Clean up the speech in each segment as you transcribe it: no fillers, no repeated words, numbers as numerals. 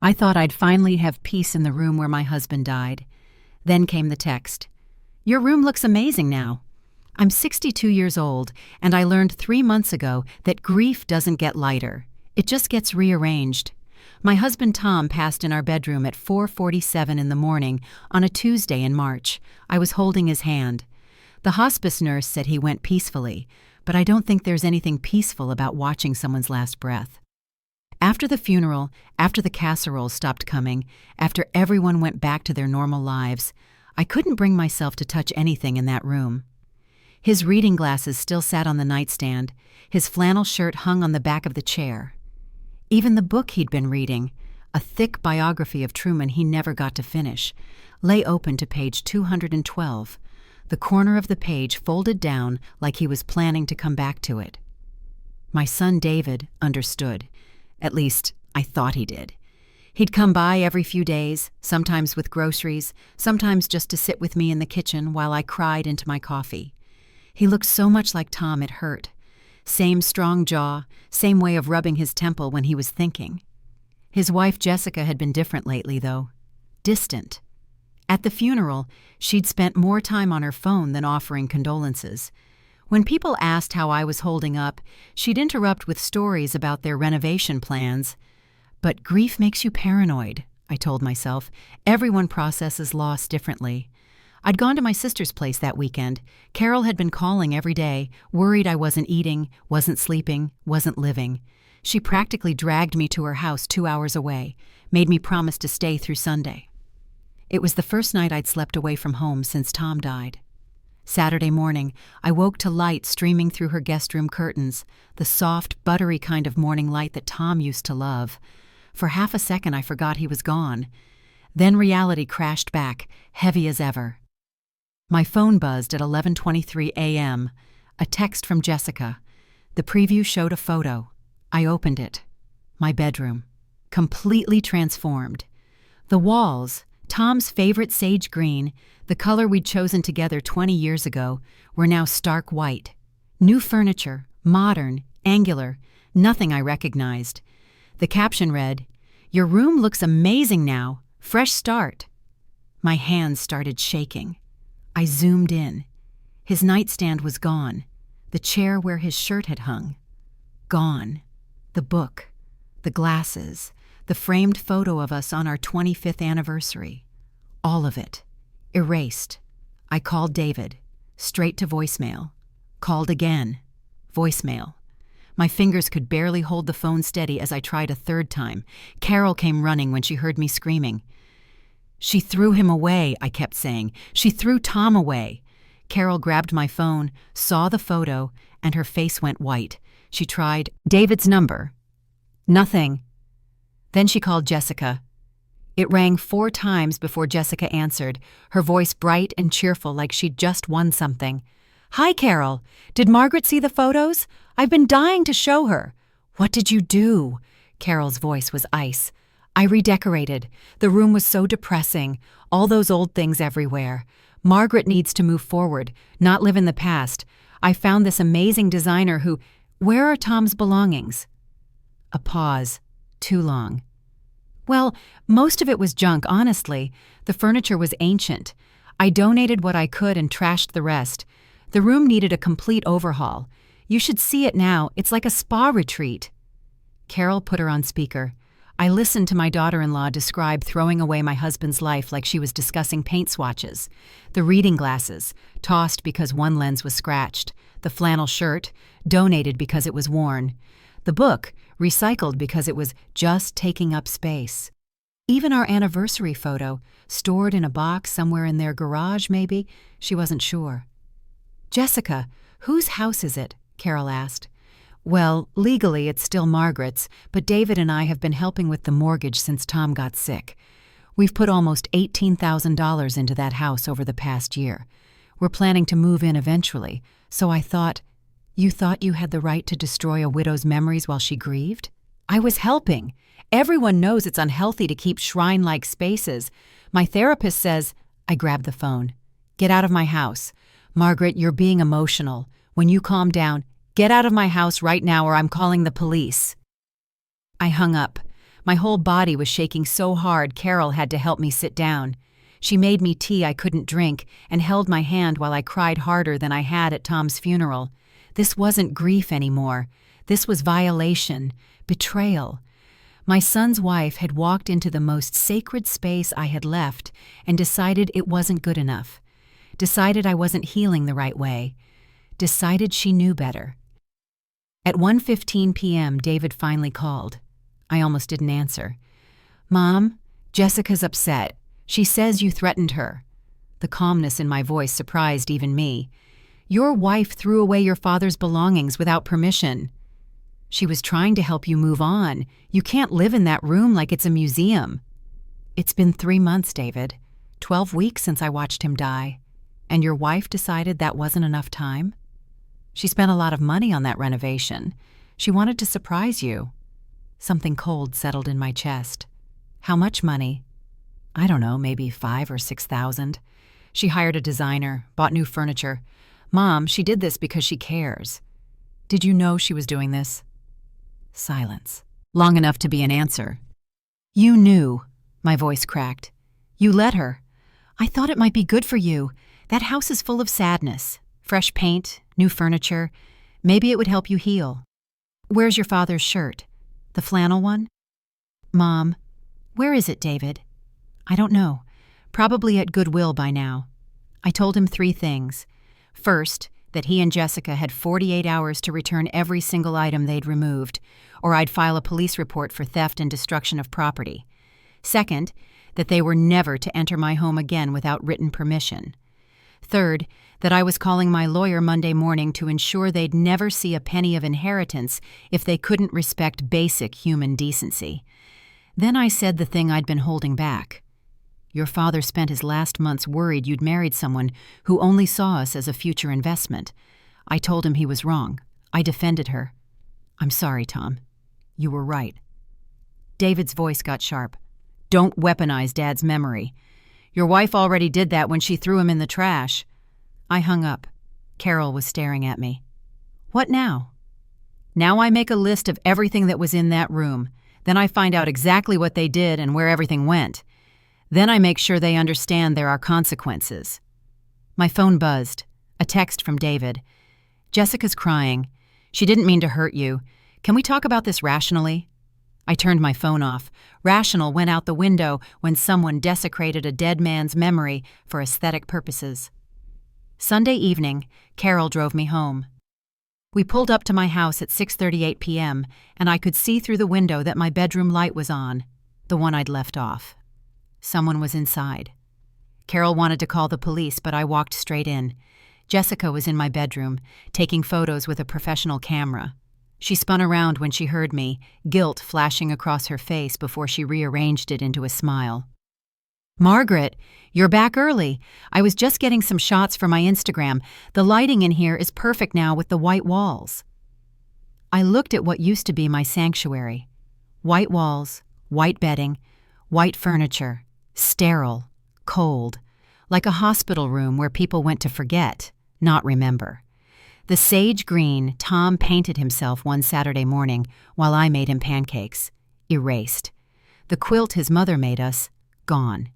I thought I'd finally have peace in the room where my husband died. Then came the text. "Your room looks amazing now." I'm 62 years old, and I learned 3 months ago that grief doesn't get lighter. It just gets rearranged. My husband Tom passed in our bedroom at 4:47 in the morning on a Tuesday in March. I was holding his hand. The hospice nurse said he went peacefully, but I don't think there's anything peaceful about watching someone's last breath. After the funeral, after the casseroles stopped coming, after everyone went back to their normal lives, I couldn't bring myself to touch anything in that room. His reading glasses still sat on the nightstand. His flannel shirt hung on the back of the chair. Even the book he'd been reading, a thick biography of Truman he never got to finish, lay open to page 212, the corner of the page folded down like he was planning to come back to it. My son David understood. At least, I thought he did. He'd come by every few days, sometimes with groceries, sometimes just to sit with me in the kitchen while I cried into my coffee. He looked so much like Tom it hurt. Same strong jaw, same way of rubbing his temple when he was thinking. His wife Jessica had been different lately, though. Distant. At the funeral, she'd spent more time on her phone than offering condolences. When people asked how I was holding up, she'd interrupt with stories about their renovation plans. But grief makes you paranoid, I told myself. Everyone processes loss differently. I'd gone to my sister's place that weekend. Carol had been calling every day, worried I wasn't eating, wasn't sleeping, wasn't living. She practically dragged me to her house 2 hours away, made me promise to stay through Sunday. It was the first night I'd slept away from home since Tom died. Saturday morning, I woke to light streaming through her guest room curtains, the soft, buttery kind of morning light that Tom used to love. For half a second I forgot he was gone. Then reality crashed back, heavy as ever. My phone buzzed at 11:23 a.m., a text from Jessica. The preview showed a photo. I opened it. My bedroom. Completely transformed. The walls, Tom's favorite sage green, the color we'd chosen together 20 years ago, were now stark white. New furniture, modern, angular, nothing I recognized. The caption read, "Your room looks amazing now. Fresh start." My hands started shaking. I zoomed in. His nightstand was gone. The chair where his shirt had hung. Gone. The book. The glasses. The framed photo of us on our 25th anniversary. All of it. Erased. I called David. Straight to voicemail. Called again. Voicemail. My fingers could barely hold the phone steady as I tried a third time. Carol came running when she heard me screaming. "She threw him away," I kept saying. "She threw Tom away." Carol grabbed my phone, saw the photo, and her face went white. She tried David's number. Nothing. Then she called Jessica. It rang 4 times before Jessica answered, her voice bright and cheerful like she'd just won something. "Hi, Carol. Did Margaret see the photos? I've been dying to show her." "What did you do?" Carol's voice was ice. "I redecorated. The room was so depressing. All those old things everywhere. Margaret needs to move forward, not live in the past. I found this amazing designer who— Where are Tom's belongings?" A pause. Too long. Well, most of it was junk, honestly. The furniture was ancient. I donated what I could and trashed the rest. The room needed a complete overhaul. You should see it now. It's like a spa retreat. Carol put her on speaker. I listened to my daughter-in-law describe throwing away my husband's life like she was discussing paint swatches. The reading glasses, tossed because one lens was scratched. The flannel shirt, donated because it was worn. The book, recycled because it was just taking up space. Even our anniversary photo, stored in a box somewhere in their garage maybe, she wasn't sure. "Jessica, whose house is it?" Carol asked. "Well, legally it's still Margaret's, but David and I have been helping with the mortgage since Tom got sick. We've put almost $18,000 into that house over the past year. We're planning to move in eventually, so I thought—" "You thought you had the right to destroy a widow's memories while she grieved?" "I was helping. Everyone knows it's unhealthy to keep shrine-like spaces. My therapist says—" I grabbed the phone. "Get out of my house. Margaret, you're being emotional. When you calm down, get out of my house right now or I'm calling the police." I hung up. My whole body was shaking so hard Carol had to help me sit down. She made me tea I couldn't drink and held my hand while I cried harder than I had at Tom's funeral. This wasn't grief anymore. This was violation, betrayal. My son's wife had walked into the most sacred space I had left and decided it wasn't good enough. Decided I wasn't healing the right way. Decided she knew better. At 1:15 p.m., David finally called. I almost didn't answer. "Mom, Jessica's upset. She says you threatened her." The calmness in my voice surprised even me. "Your wife threw away your father's belongings without permission." "She was trying to help you move on. You can't live in that room like it's a museum." "It's been 3 months, David. 12 weeks since I watched him die. And your wife decided that wasn't enough time? She spent a lot of money on that renovation. She wanted to surprise you." Something cold settled in my chest. "How much money?" "I don't know, maybe 5,000 or 6,000. She hired a designer, bought new furniture. Mom, she did this because she cares." "Did you know she was doing this?" Silence. Long enough to be an answer. "You knew," my voice cracked. "You let her. I thought it might be good for you. That house is full of sadness. Fresh paint, new furniture. Maybe it would help you heal. Where's your father's shirt? The flannel one?" "Mom, where is it, David?" "I don't know. Probably at Goodwill by now." I told him 3 things. First, that he and Jessica had 48 hours to return every single item they'd removed, or I'd file a police report for theft and destruction of property. Second, that they were never to enter my home again without written permission. Third, that I was calling my lawyer Monday morning to ensure they'd never see a penny of inheritance if they couldn't respect basic human decency. Then I said the thing I'd been holding back. "Your father spent his last months worried you'd married someone who only saw us as a future investment." I told him he was wrong. I defended her. "I'm sorry, Tom. You were right." David's voice got sharp. "Don't weaponize Dad's memory. Your wife already did that when she threw him in the trash." I hung up. Carol was staring at me. "What now?" "Now I make a list of everything that was in that room. Then I find out exactly what they did and where everything went. Then I make sure they understand there are consequences." My phone buzzed. A text from David. "Jessica's crying. She didn't mean to hurt you. Can we talk about this rationally?" I turned my phone off. Rational went out the window when someone desecrated a dead man's memory for aesthetic purposes. Sunday evening, Carol drove me home. We pulled up to my house at 6:38 p.m., and I could see through the window that my bedroom light was on, the one I'd left off. Someone was inside. Carol wanted to call the police, but I walked straight in. Jessica was in my bedroom, taking photos with a professional camera. She spun around when she heard me, guilt flashing across her face before she rearranged it into a smile. "Margaret, you're back early. I was just getting some shots for my Instagram. The lighting in here is perfect now with the white walls." I looked at what used to be my sanctuary. White walls, white bedding, white furniture, sterile, cold, like a hospital room where people went to forget, not remember. The sage green Tom painted himself one Saturday morning while I made him pancakes. Erased. The quilt his mother made us, gone.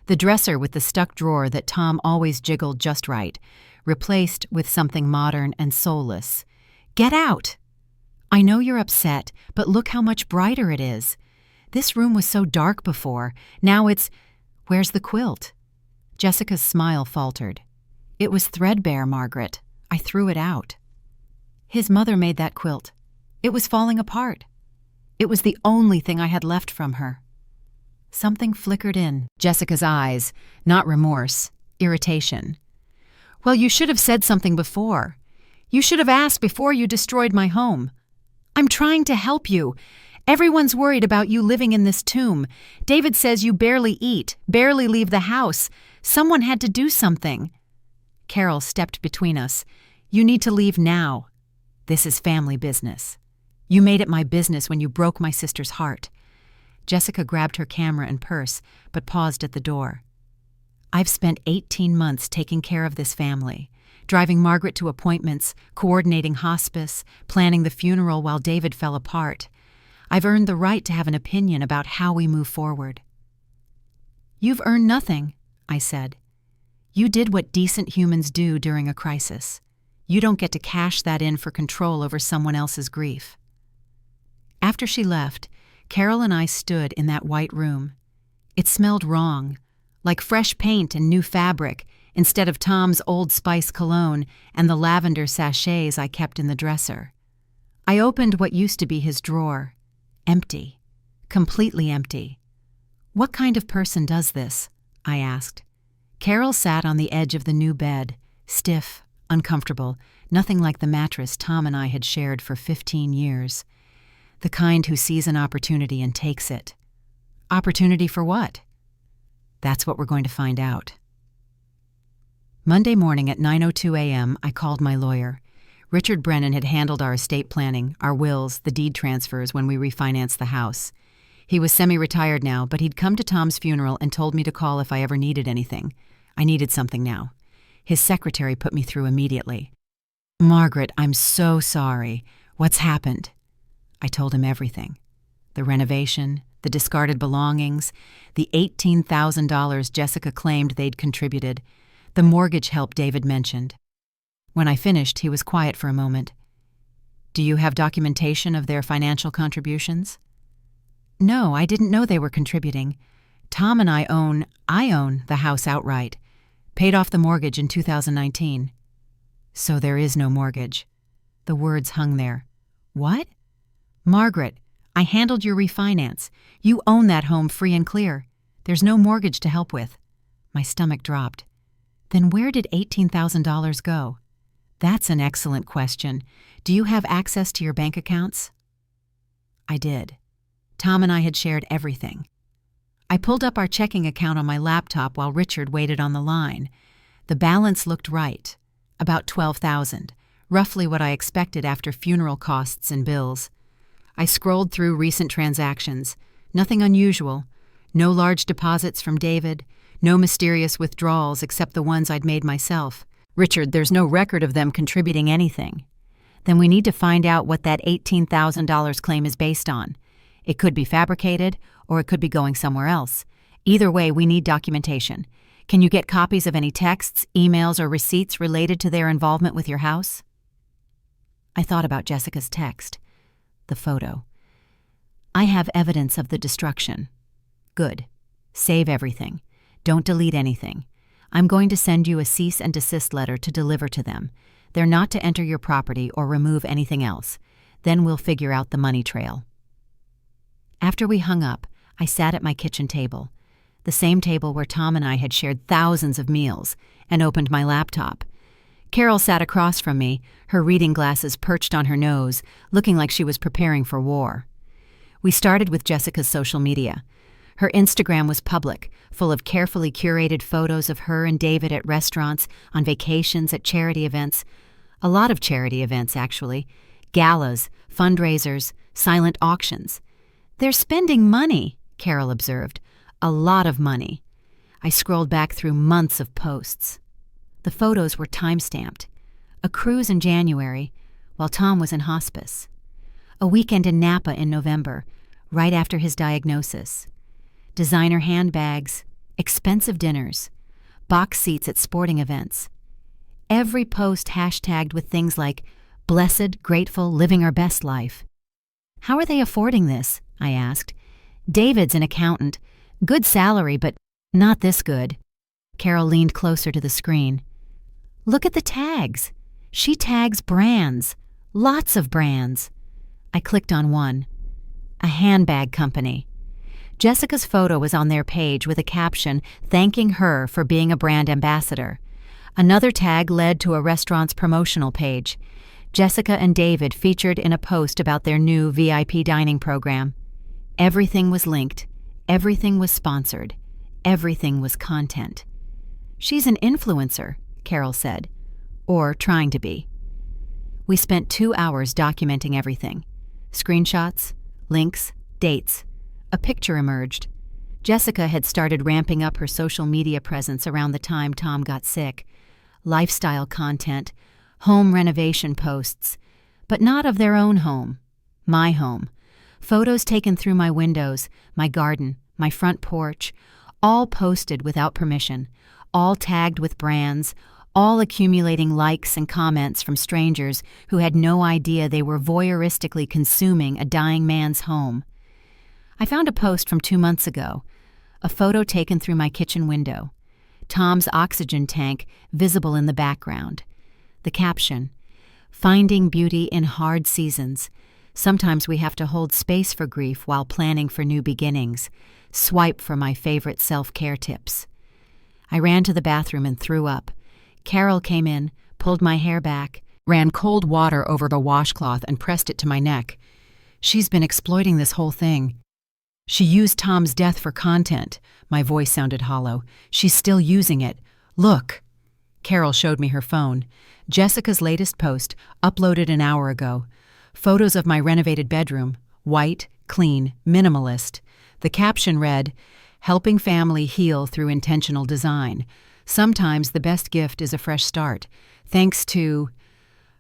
The dresser with the stuck drawer that Tom always jiggled just right, replaced with something modern and soulless. "Get out!" "I know you're upset, but look how much brighter it is. This room was so dark before. Now it's... Where's the quilt?" Jessica's smile faltered. "It was threadbare, Margaret. I threw it out." "His mother made that quilt. It was falling apart. It was the only thing I had left from her." Something flickered in Jessica's eyes, not remorse, irritation. "Well, you should have said something before. You should have asked before you destroyed my home. I'm trying to help you. Everyone's worried about you living in this tomb. David says you barely eat, barely leave the house. Someone had to do something." Carol stepped between us. "You need to leave now. This is family business. You made it my business when you broke my sister's heart." Jessica grabbed her camera and purse, but paused at the door. "I've spent 18 months taking care of this family, driving Margaret to appointments, coordinating hospice, planning the funeral while David fell apart. I've earned the right to have an opinion about how we move forward." "You've earned nothing," I said. "You did what decent humans do during a crisis. You don't get to cash that in for control over someone else's grief." After she left, Carol and I stood in that white room. It smelled wrong, like fresh paint and new fabric, instead of Tom's Old Spice cologne and the lavender sachets I kept in the dresser. I opened what used to be his drawer. Empty. Completely empty. "What kind of person does this?" I asked. Carol sat on the edge of the new bed, stiff, uncomfortable, nothing like the mattress Tom and I had shared for 15 years. The kind who sees an opportunity and takes it. Opportunity for what? That's what we're going to find out. Monday morning at 9:02 a.m., I called my lawyer. Richard Brennan had handled our estate planning, our wills, the deed transfers when we refinanced the house. He was semi-retired now, but he'd come to Tom's funeral and told me to call if I ever needed anything. I needed something now. His secretary put me through immediately. "Margaret, I'm so sorry. What's happened?" I told him everything. The renovation, the discarded belongings, the $18,000 Jessica claimed they'd contributed, the mortgage help David mentioned. When I finished, he was quiet for a moment. "Do you have documentation of their financial contributions?" "No, I didn't know they were contributing. Tom and I own the house outright. Paid off the mortgage in 2019. "So there is no mortgage." The words hung there. "What?" "Margaret, I handled your refinance. You own that home free and clear. There's no mortgage to help with." My stomach dropped. "Then where did $18,000 go?" "That's an excellent question. Do you have access to your bank accounts?" I did. Tom and I had shared everything. I pulled up our checking account on my laptop while Richard waited on the line. The balance looked right, about $12,000, roughly what I expected after funeral costs and bills. I scrolled through recent transactions. Nothing unusual. No large deposits from David. No mysterious withdrawals except the ones I'd made myself. "Richard, there's no record of them contributing anything." "Then we need to find out what that $18,000 claim is based on. It could be fabricated, or it could be going somewhere else. Either way, we need documentation. Can you get copies of any texts, emails, or receipts related to their involvement with your house?" I thought about Jessica's text. The photo. "I have evidence of the destruction." Good. Save everything. Don't delete anything. I'm going to send you a cease and desist letter to deliver to them. They're not to enter your property or remove anything else. Then we'll figure out the money trail. After we hung up, I sat at my kitchen table, the same table where Tom and I had shared thousands of meals, and opened my laptop. Carol sat across from me, her reading glasses perched on her nose, looking like she was preparing for war. We started with Jessica's social media. Her Instagram was public, full of carefully curated photos of her and David at restaurants, on vacations, at charity events. A lot of charity events, actually. Galas, fundraisers, silent auctions. "They're spending money," Carol observed. "A lot of money." I scrolled back through months of posts. The photos were time-stamped. A cruise in January, while Tom was in hospice. A weekend in Napa in November, right after his diagnosis. Designer handbags, expensive dinners, box seats at sporting events. Every post hashtagged with things like, "Blessed, grateful, living our best life." "How are they affording this?" I asked. "David's an accountant. Good salary, but not this good." Carol leaned closer to the screen. "Look at the tags. She tags brands. Lots of brands." I clicked on one. A handbag company. Jessica's photo was on their page with a caption thanking her for being a brand ambassador. Another tag led to a restaurant's promotional page. Jessica and David featured in a post about their new VIP dining program. Everything was linked. Everything was sponsored. Everything was content. "She's an influencer," Carol said. "Or trying to be." We spent 2 hours documenting everything. Screenshots, links, dates. A picture emerged. Jessica had started ramping up her social media presence around the time Tom got sick. Lifestyle content, home renovation posts, but not of their own home. My home. Photos taken through my windows, my garden, my front porch, all posted without permission, all tagged with brands, all accumulating likes and comments from strangers who had no idea they were voyeuristically consuming a dying man's home. I found a post from 2 months ago, a photo taken through my kitchen window, Tom's oxygen tank visible in the background. The caption, "Finding beauty in hard seasons. Sometimes we have to hold space for grief while planning for new beginnings. Swipe for my favorite self-care tips." I ran to the bathroom and threw up. Carol came in, pulled my hair back, ran cold water over the washcloth and pressed it to my neck. "She's been exploiting this whole thing. She used Tom's death for content." My voice sounded hollow. "She's still using it. Look." Carol showed me her phone. Jessica's latest post, uploaded an hour ago. Photos of my renovated bedroom. White, clean, minimalist. The caption read, "Helping family heal through intentional design. Sometimes the best gift is a fresh start. Thanks to..."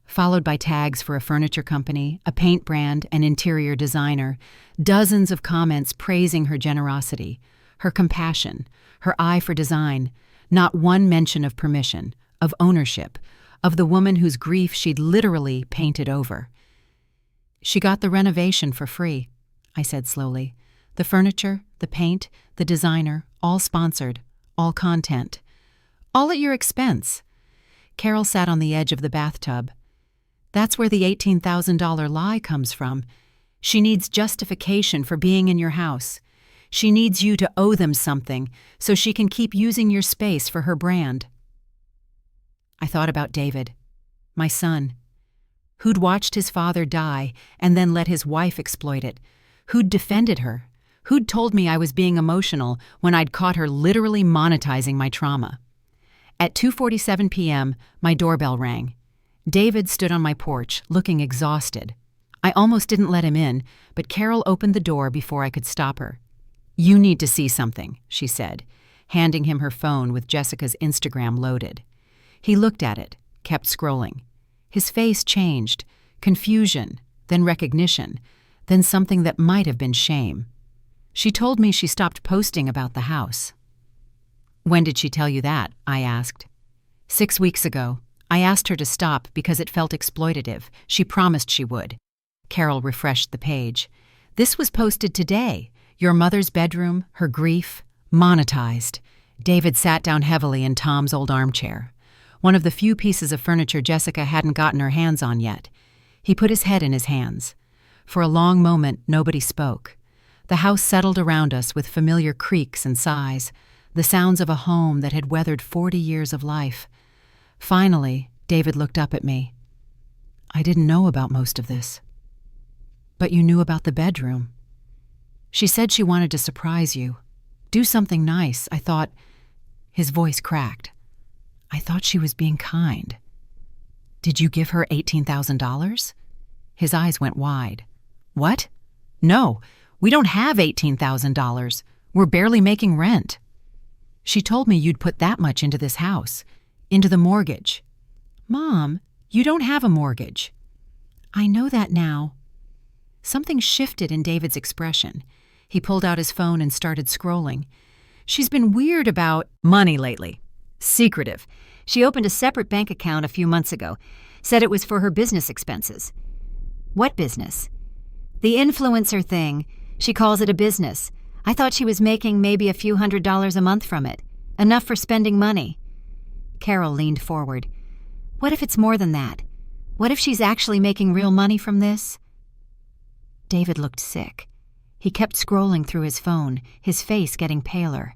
Followed by tags for a furniture company, a paint brand, an interior designer. Dozens of comments praising her generosity, her compassion, her eye for design. Not one mention of permission, of ownership, of the woman whose grief she'd literally painted over. "She got the renovation for free," I said slowly. "The furniture, the paint, the designer, all sponsored, all content. All at your expense." Carol sat on the edge of the bathtub. "That's where the $18,000 lie comes from. She needs justification for being in your house. She needs you to owe them something so she can keep using your space for her brand." I thought about David, my son, who'd watched his father die and then let his wife exploit it, who'd defended her, who'd told me I was being emotional when I'd caught her literally monetizing my trauma. At 2:47 p.m., my doorbell rang. David stood on my porch, looking exhausted. I almost didn't let him in, but Carol opened the door before I could stop her. "You need to see something," she said, handing him her phone with Jessica's Instagram loaded. He looked at it, kept scrolling. His face changed, confusion, then recognition, then something that might have been shame. "She told me she stopped posting about the house." "When did she tell you that?" I asked. 6 weeks ago. I asked her to stop because it felt exploitative. She promised she would." Carol refreshed the page. "This was posted today. Your mother's bedroom, her grief, monetized." David sat down heavily in Tom's old armchair, one of the few pieces of furniture Jessica hadn't gotten her hands on yet. He put his head in his hands. For a long moment, nobody spoke. The house settled around us with familiar creaks and sighs, the sounds of a home that had weathered 40 years of life. Finally, David looked up at me. "I didn't know about most of this." "But you knew about the bedroom." "She said she wanted to surprise you. Do something nice." I thought. His voice cracked. "I thought she was being kind." "Did you give her $18,000? His eyes went wide. "What? No, we don't have $18,000. We're barely making rent." "She told me you'd put that much into this house, into the mortgage." "Mom, you don't have a mortgage." "I know that now." Something shifted in David's expression. He pulled out his phone and started scrolling. "She's been weird about money lately. Secretive. She opened a separate bank account a few months ago. Said it was for her business expenses." "What business?" "The influencer thing. She calls it a business. I thought she was making maybe a few $100s a month from it. Enough for spending money." Carol leaned forward. "What if it's more than that? What if she's actually making real money from this?" David looked sick. He kept scrolling through his phone, his face getting paler.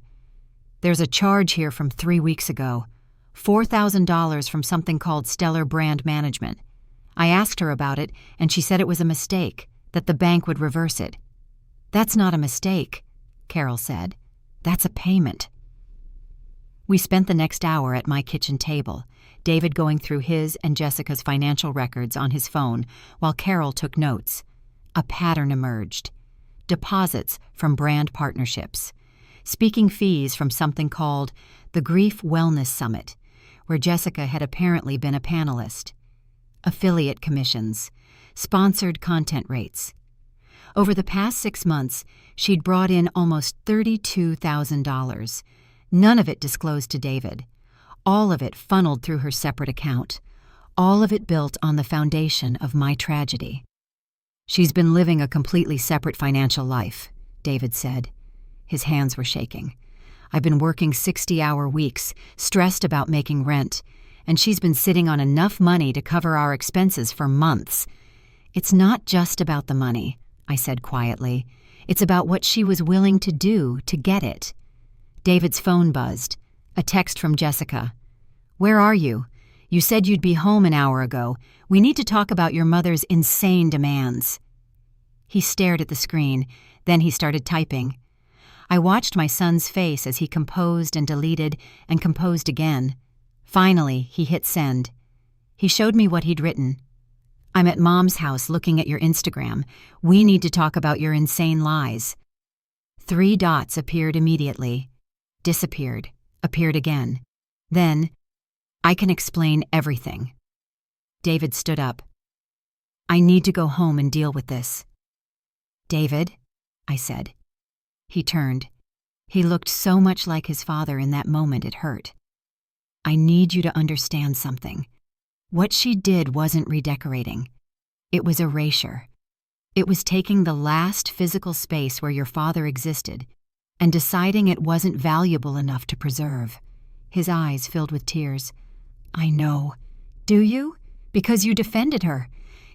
"There's a charge here from 3 weeks ago. $4,000 from something called Stellar Brand Management. I asked her about it, and she said it was a mistake, that the bank would reverse it." "That's not a mistake," Carol said. "That's a payment." We spent the next hour at my kitchen table, David going through his and Jessica's financial records on his phone while Carol took notes. A pattern emerged. Deposits from brand partnerships. Speaking fees from something called the Grief Wellness Summit, where Jessica had apparently been a panelist. Affiliate commissions. Sponsored content rates. Over the past 6 months, she'd brought in almost $32,000. None of it disclosed to David. All of it funneled through her separate account. All of it built on the foundation of my tragedy. She's been living a completely separate financial life, David said. His hands were shaking. I've been working 60-hour weeks, stressed about making rent, and she's been sitting on enough money to cover our expenses for months. It's not just about the money, I said quietly. It's about what she was willing to do to get it. David's phone buzzed. A text from Jessica. "Where are you? You said you'd be home an hour ago. We need to talk about your mother's insane demands." He stared at the screen, then he started typing. I watched my son's face as he composed and deleted and composed again. Finally, he hit send. He showed me what he'd written. "I'm at Mom's house looking at your Instagram. We need to talk about your insane lies." 3 dots appeared immediately, disappeared, appeared again. Then, "I can explain everything." David stood up. "I need to go home and deal with this." "David," I said. He turned. He looked so much like his father in that moment it hurt. "I need you to understand something. What she did wasn't redecorating. It was erasure. It was taking the last physical space where your father existed and deciding it wasn't valuable enough to preserve." His eyes filled with tears. "I know. Do you? Because you defended her.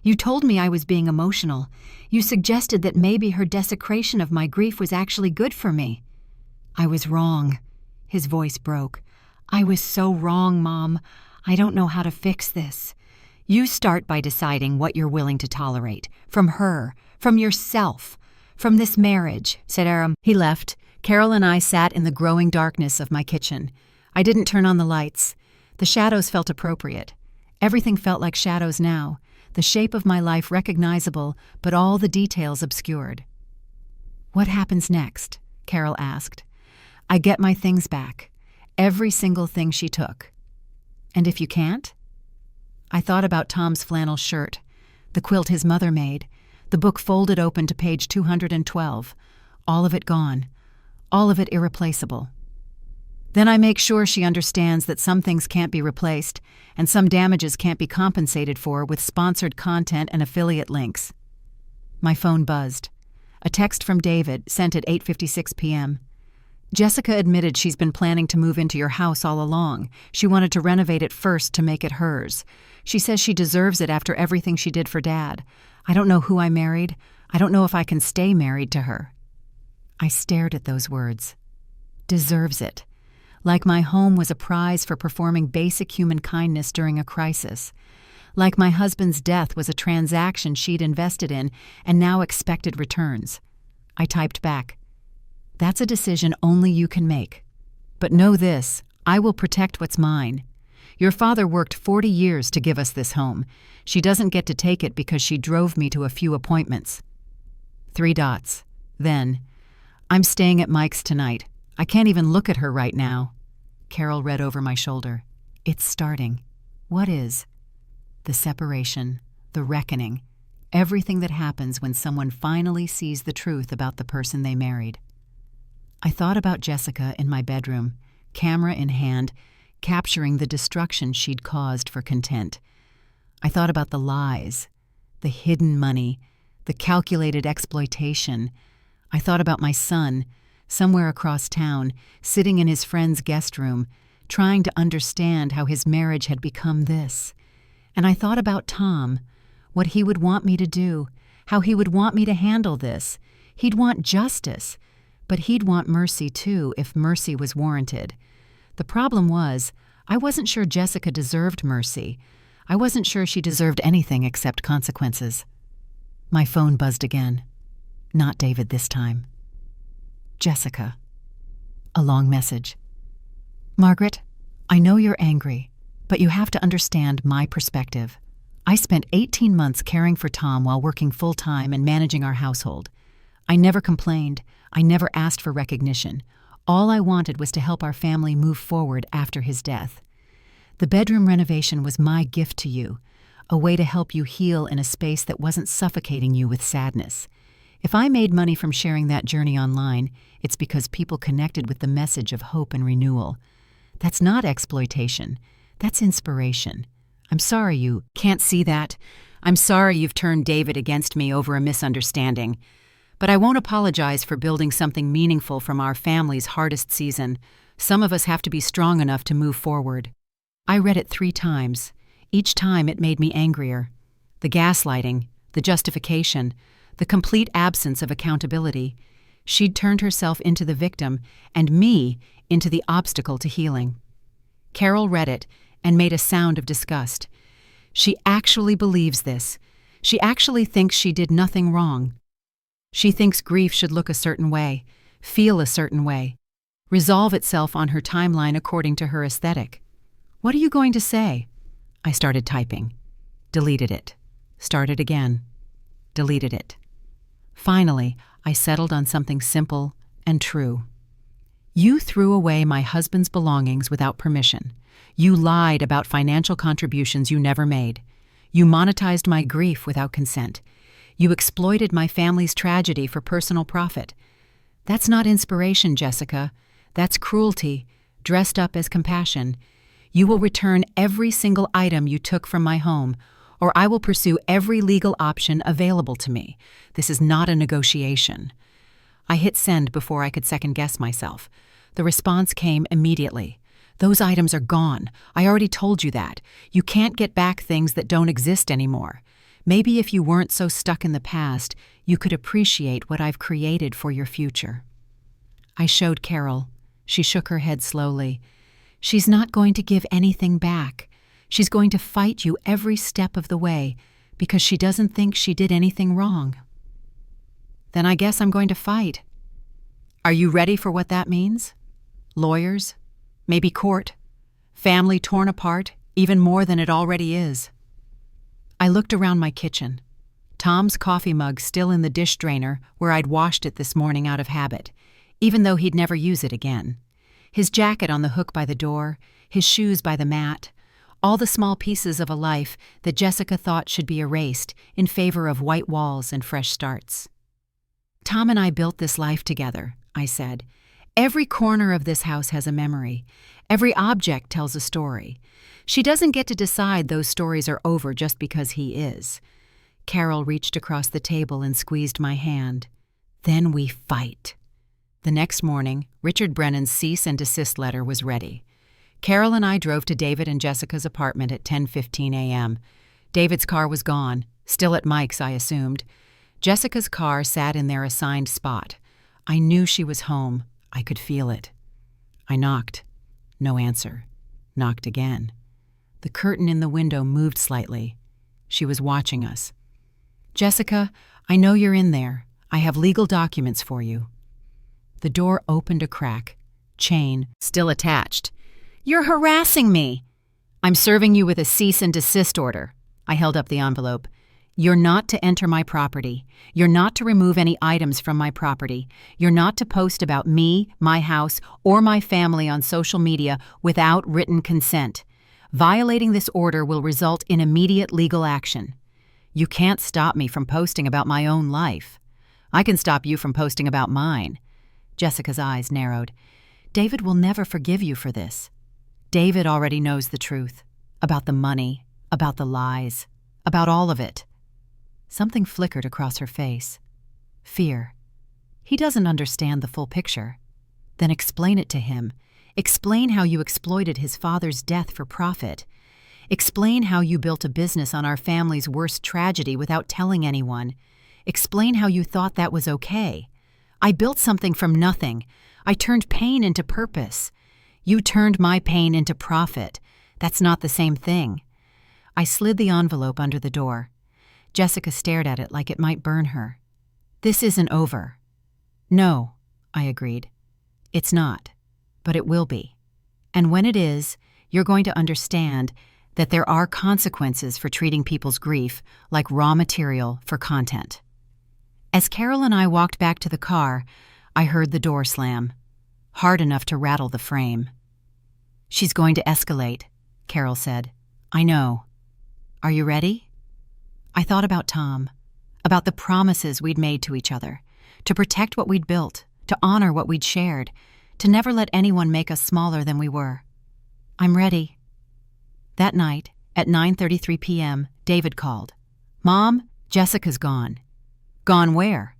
You told me I was being emotional. You suggested that maybe her desecration of my grief was actually good for me." "I was wrong." His voice broke. "I was so wrong, Mom. I don't know how to fix this." "You start by deciding what you're willing to tolerate. From her. From yourself. From this marriage," said Aram. He left. Carol and I sat in the growing darkness of my kitchen. I didn't turn on the lights. The shadows felt appropriate. Everything felt like shadows now. The shape of my life recognizable, but all the details obscured. "What happens next?" Carol asked. "I get my things back. Every single thing she took." "And if you can't?" I thought about Tom's flannel shirt, the quilt his mother made, the book folded open to page 212. All of it gone. All of it irreplaceable. "Then I make sure she understands that some things can't be replaced and some damages can't be compensated for with sponsored content and affiliate links." My phone buzzed. A text from David, sent at 8:56 p.m. "Jessica admitted she's been planning to move into your house all along. She wanted to renovate it first to make it hers. She says she deserves it after everything she did for Dad. I don't know who I married. I don't know if I can stay married to her." I stared at those words. Deserves it. Like my home was a prize for performing basic human kindness during a crisis. Like my husband's death was a transaction she'd invested in and now expected returns. I typed back, "That's a decision only you can make. But know this, I will protect what's mine. Your father worked 40 years to give us this home. She doesn't get to take it because she drove me to a few appointments." 3 dots. Then, "I'm staying at Mike's tonight. I can't even look at her right now." Carol read over my shoulder. "It's starting." "What is?" "The separation, the reckoning, everything that happens when someone finally sees the truth about the person they married." I thought about Jessica in my bedroom, camera in hand, capturing the destruction she'd caused for content. I thought about the lies, the hidden money, the calculated exploitation. I thought about my son, somewhere across town, sitting in his friend's guest room, trying to understand how his marriage had become this. And I thought about Tom, what he would want me to do, how he would want me to handle this. He'd want justice, but he'd want mercy too if mercy was warranted. The problem was, I wasn't sure Jessica deserved mercy. I wasn't sure she deserved anything except consequences. My phone buzzed again. Not David this time. Jessica. A long message. "Margaret, I know you're angry, but you have to understand my perspective. I spent 18 months caring for Tom while working full-time and managing our household. I never complained. I never asked for recognition. All I wanted was to help our family move forward after his death. The bedroom renovation was my gift to you, a way to help you heal in a space that wasn't suffocating you with sadness. If I made money from sharing that journey online, it's because people connected with the message of hope and renewal. That's not exploitation. That's inspiration. I'm sorry you can't see that. I'm sorry you've turned David against me over a misunderstanding. But I won't apologize for building something meaningful from our family's hardest season. Some of us have to be strong enough to move forward. I read it 3 times. Each time it made me angrier. The gaslighting, the justification, the complete absence of accountability. She'd turned herself into the victim and me into the obstacle to healing. Carol read it and made a sound of disgust. She actually believes this. She actually thinks she did nothing wrong. She thinks grief should look a certain way, feel a certain way, resolve itself on her timeline according to her aesthetic. What are you going to say? I started typing. Deleted it. Started again. Deleted it. Finally, I settled on something simple and true. You threw away my husband's belongings without permission. You lied about financial contributions you never made. You monetized my grief without consent. You exploited my family's tragedy for personal profit. That's not inspiration, Jessica. That's cruelty, dressed up as compassion. You will return every single item you took from my home, or I will pursue every legal option available to me. This is not a negotiation. I hit send before I could second-guess myself. The response came immediately. Those items are gone. I already told you that. You can't get back things that don't exist anymore. Maybe if you weren't so stuck in the past, you could appreciate what I've created for your future. I showed Carol. She shook her head slowly. She's not going to give anything back. She's going to fight you every step of the way because she doesn't think she did anything wrong. Then I guess I'm going to fight. Are you ready for what that means? Lawyers? Maybe court? Family torn apart, even more than it already is. I looked around my kitchen. Tom's coffee mug still in the dish drainer where I'd washed it this morning out of habit, even though he'd never use it again. His jacket on the hook by the door, his shoes by the mat, all the small pieces of a life that Jessica thought should be erased in favor of white walls and fresh starts. Tom and I built this life together, I said. Every corner of this house has a memory. Every object tells a story. She doesn't get to decide those stories are over just because he is. Carol reached across the table and squeezed my hand. Then we fight. The next morning, Richard Brennan's cease and desist letter was ready. Carol and I drove to David and Jessica's apartment at 10:15 a.m. David's car was gone, still at Mike's, I assumed. Jessica's car sat in their assigned spot. I knew she was home. I could feel it. I knocked. No answer. Knocked again. The curtain in the window moved slightly. She was watching us. Jessica, I know you're in there. I have legal documents for you. The door opened a crack. Chain still attached. You're harassing me. I'm serving you with a cease and desist order. I held up the envelope. You're not to enter my property. You're not to remove any items from my property. You're not to post about me, my house, or my family on social media without written consent. Violating this order will result in immediate legal action. You can't stop me from posting about my own life. I can stop you from posting about mine. Jessica's eyes narrowed. David will never forgive you for this. David already knows the truth. About the money, about the lies, about all of it. Something flickered across her face. Fear. He doesn't understand the full picture. Then explain it to him. Explain how you exploited his father's death for profit. Explain how you built a business on our family's worst tragedy without telling anyone. Explain how you thought that was okay. I built something from nothing. I turned pain into purpose. You turned my pain into profit. That's not the same thing. I slid the envelope under the door. Jessica stared at it like it might burn her. This isn't over. No, I agreed. It's not, but it will be. And when it is, you're going to understand that there are consequences for treating people's grief like raw material for content. As Carol and I walked back to the car, I heard the door slam, hard enough to rattle the frame. She's going to escalate, Carol said. I know. Are you ready? I thought about Tom, about the promises we'd made to each other, to protect what we'd built, to honor what we'd shared, to never let anyone make us smaller than we were. I'm ready. That night, at 9:33 p.m., David called. Mom, Jessica's gone. Gone where?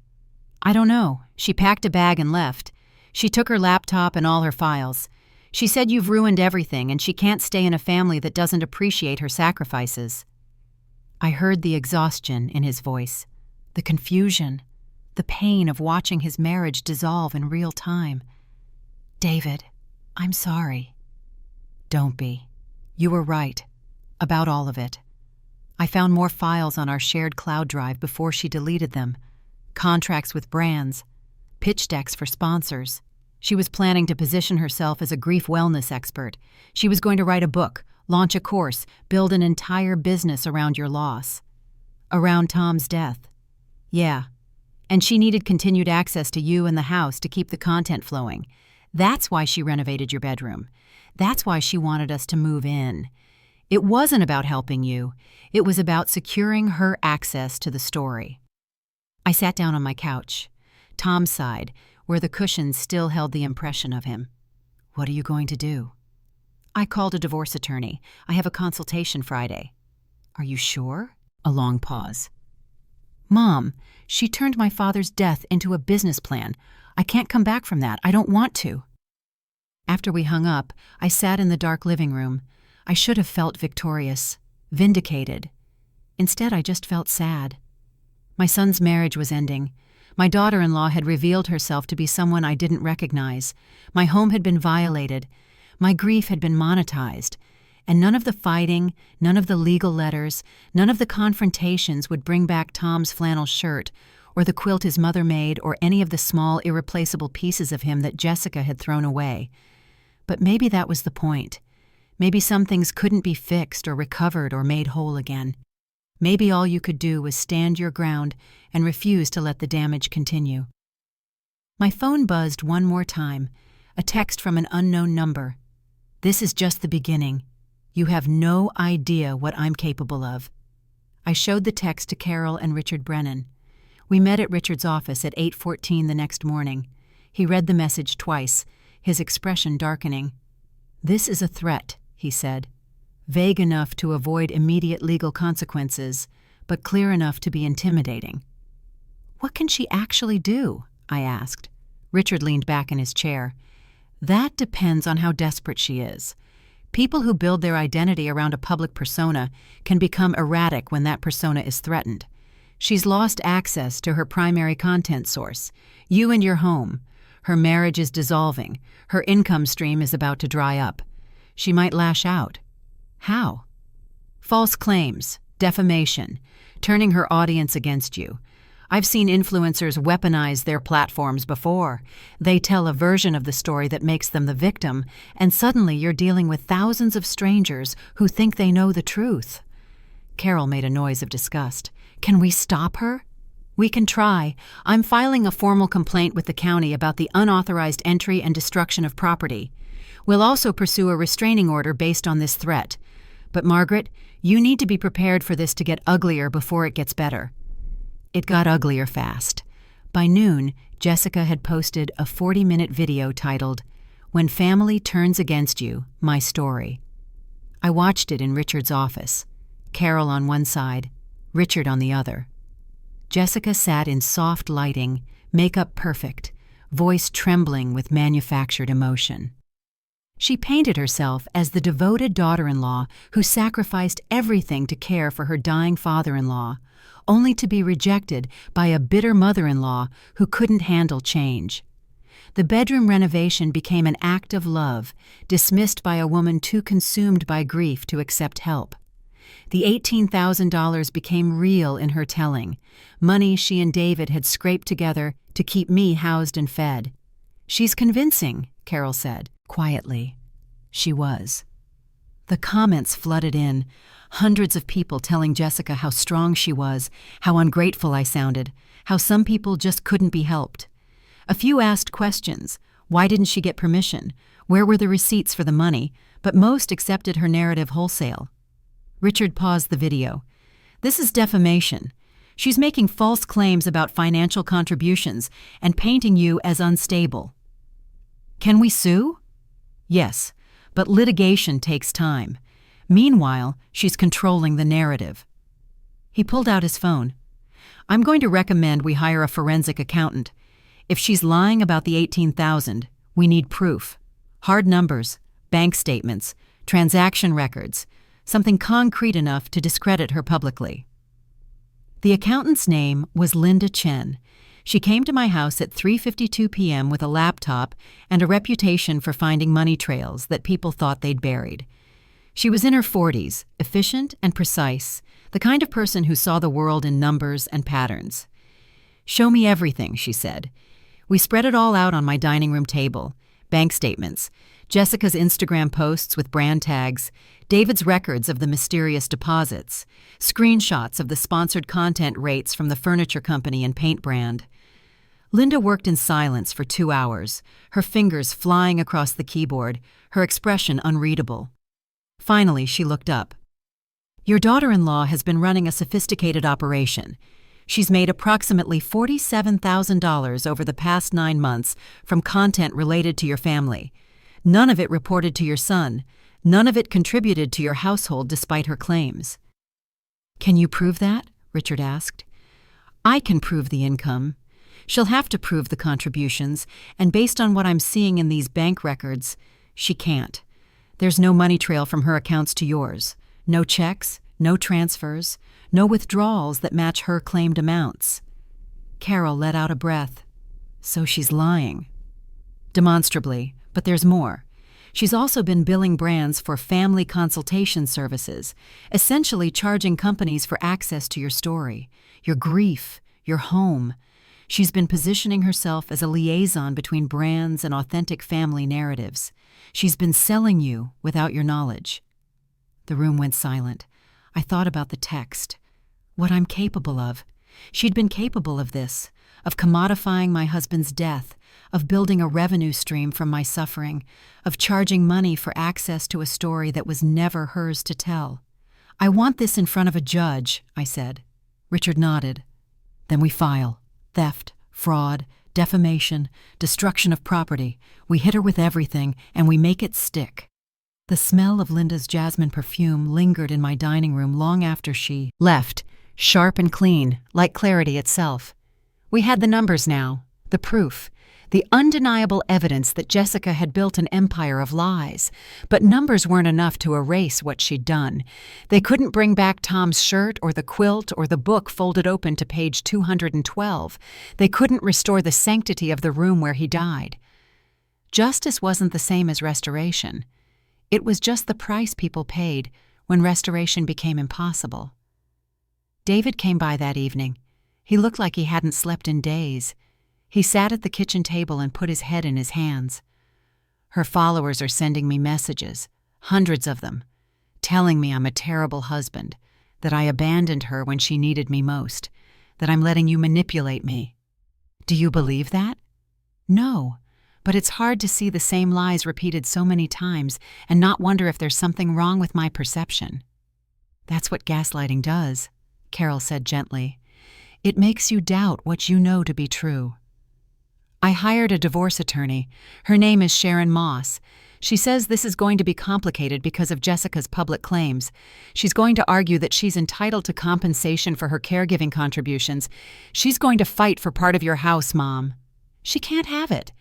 I don't know. She packed a bag and left. She took her laptop and all her files. She said you've ruined everything and she can't stay in a family that doesn't appreciate her sacrifices. I heard the exhaustion in his voice, the confusion, the pain of watching his marriage dissolve in real time. David, I'm sorry. Don't be. You were right. About all of it. I found more files on our shared cloud drive before she deleted them. Contracts with brands. Pitch decks for sponsors. She was planning to position herself as a grief wellness expert. She was going to write a book, launch a course, build an entire business around your loss. Around Tom's death. Yeah. And she needed continued access to you and the house to keep the content flowing. That's why she renovated your bedroom. That's why she wanted us to move in. It wasn't about helping you. It was about securing her access to the story. I sat down on my couch, Tom's side, where the cushions still held the impression of him. What are you going to do? I called a divorce attorney. I have a consultation Friday. Are you sure? A long pause. Mom, she turned my father's death into a business plan. I can't come back from that. I don't want to. After we hung up, I sat in the dark living room. I should have felt victorious, vindicated. Instead, I just felt sad. My son's marriage was ending. My daughter-in-law had revealed herself to be someone I didn't recognize. My home had been violated. My grief had been monetized. And none of the fighting, none of the legal letters, none of the confrontations would bring back Tom's flannel shirt, or the quilt his mother made, or any of the small, irreplaceable pieces of him that Jessica had thrown away. But maybe that was the point. Maybe some things couldn't be fixed or recovered or made whole again. Maybe all you could do was stand your ground and refuse to let the damage continue. My phone buzzed one more time, a text from an unknown number. This is just the beginning. You have no idea what I'm capable of. I showed the text to Carol and Richard Brennan. We met at Richard's office at 8:14 the next morning. He read the message twice, his expression darkening. This is a threat, he said. Vague enough to avoid immediate legal consequences, but clear enough to be intimidating. What can she actually do? I asked. Richard leaned back in his chair. That depends on how desperate she is. People who build their identity around a public persona can become erratic when that persona is threatened. She's lost access to her primary content source, you and your home. Her marriage is dissolving. Her income stream is about to dry up. She might lash out. How? False claims, defamation, turning her audience against you. I've seen influencers weaponize their platforms before. They tell a version of the story that makes them the victim, and suddenly you're dealing with thousands of strangers who think they know the truth. Carol made a noise of disgust. Can we stop her? We can try. I'm filing a formal complaint with the county about the unauthorized entry and destruction of property. We'll also pursue a restraining order based on this threat. But Margaret, you need to be prepared for this to get uglier before it gets better. It got uglier fast. By noon, Jessica had posted a 40-minute video titled, When Family Turns Against You, My Story. I watched it in Richard's office, Carol on one side, Richard on the other. Jessica sat in soft lighting, makeup perfect, voice trembling with manufactured emotion. She painted herself as the devoted daughter-in-law who sacrificed everything to care for her dying father-in-law, only to be rejected by a bitter mother-in-law who couldn't handle change. The bedroom renovation became an act of love, dismissed by a woman too consumed by grief to accept help. The $18,000 became real in her telling, money she and David had scraped together to keep me housed and fed. She's convincing, Carol said, quietly. She was. The comments flooded in, hundreds of people telling Jessica how strong she was, how ungrateful I sounded, how some people just couldn't be helped. A few asked questions. Why didn't she get permission? Where were the receipts for the money? But most accepted her narrative wholesale. Richard paused the video. This is defamation. She's making false claims about financial contributions and painting you as unstable. Can we sue? Yes, but litigation takes time. Meanwhile, she's controlling the narrative. He pulled out his phone. I'm going to recommend we hire a forensic accountant. If she's lying about the $18,000, we need proof. Hard numbers, bank statements, transaction records, something concrete enough to discredit her publicly. The accountant's name was Linda Chen. She came to my house at 3:52 p.m. with a laptop and a reputation for finding money trails that people thought they'd buried. She was in her 40s, efficient and precise, the kind of person who saw the world in numbers and patterns. Show me everything, she said. We spread it all out on my dining room table. Bank statements, Jessica's Instagram posts with brand tags, David's records of the mysterious deposits, screenshots of the sponsored content rates from the furniture company and paint brand. Linda worked in silence for 2 hours, her fingers flying across the keyboard, her expression unreadable. Finally, she looked up. Your daughter-in-law has been running a sophisticated operation. She's made approximately $47,000 over the past 9 months from content related to your family. None of it reported to your son. None of it contributed to your household despite her claims. Can you prove that? Richard asked. I can prove the income. She'll have to prove the contributions, and based on what I'm seeing in these bank records, she can't. There's no money trail from her accounts to yours. No checks, no transfers, no withdrawals that match her claimed amounts. Carol let out a breath. So she's lying. Demonstrably, but there's more. She's also been billing brands for family consultation services, essentially charging companies for access to your story, your grief, your home. She's been positioning herself as a liaison between brands and authentic family narratives. She's been selling you without your knowledge. The room went silent. I thought about the text. What I'm capable of. She'd been capable of this, of commodifying my husband's death, of building a revenue stream from my suffering, of charging money for access to a story that was never hers to tell. I want this in front of a judge, I said. Richard nodded. Then we file. Theft, fraud, defamation, destruction of property. We hit her with everything, and we make it stick. The smell of Linda's jasmine perfume lingered in my dining room long after she left, sharp and clean, like clarity itself. We had the numbers now, the proof, the undeniable evidence that Jessica had built an empire of lies. But numbers weren't enough to erase what she'd done. They couldn't bring back Tom's shirt or the quilt or the book folded open to page 212. They couldn't restore the sanctity of the room where he died. Justice wasn't the same as restoration. It was just the price people paid when restoration became impossible. David came by that evening. He looked like he hadn't slept in days. He sat at the kitchen table and put his head in his hands. Her followers are sending me messages, hundreds of them, telling me I'm a terrible husband, that I abandoned her when she needed me most, that I'm letting you manipulate me. Do you believe that? No, but it's hard to see the same lies repeated so many times and not wonder if there's something wrong with my perception. That's what gaslighting does, Carol said gently. It makes you doubt what you know to be true. I hired a divorce attorney. Her name is Sharon Moss. She says this is going to be complicated because of Jessica's public claims. She's going to argue that she's entitled to compensation for her caregiving contributions. She's going to fight for part of your house, Mom. She can't have it.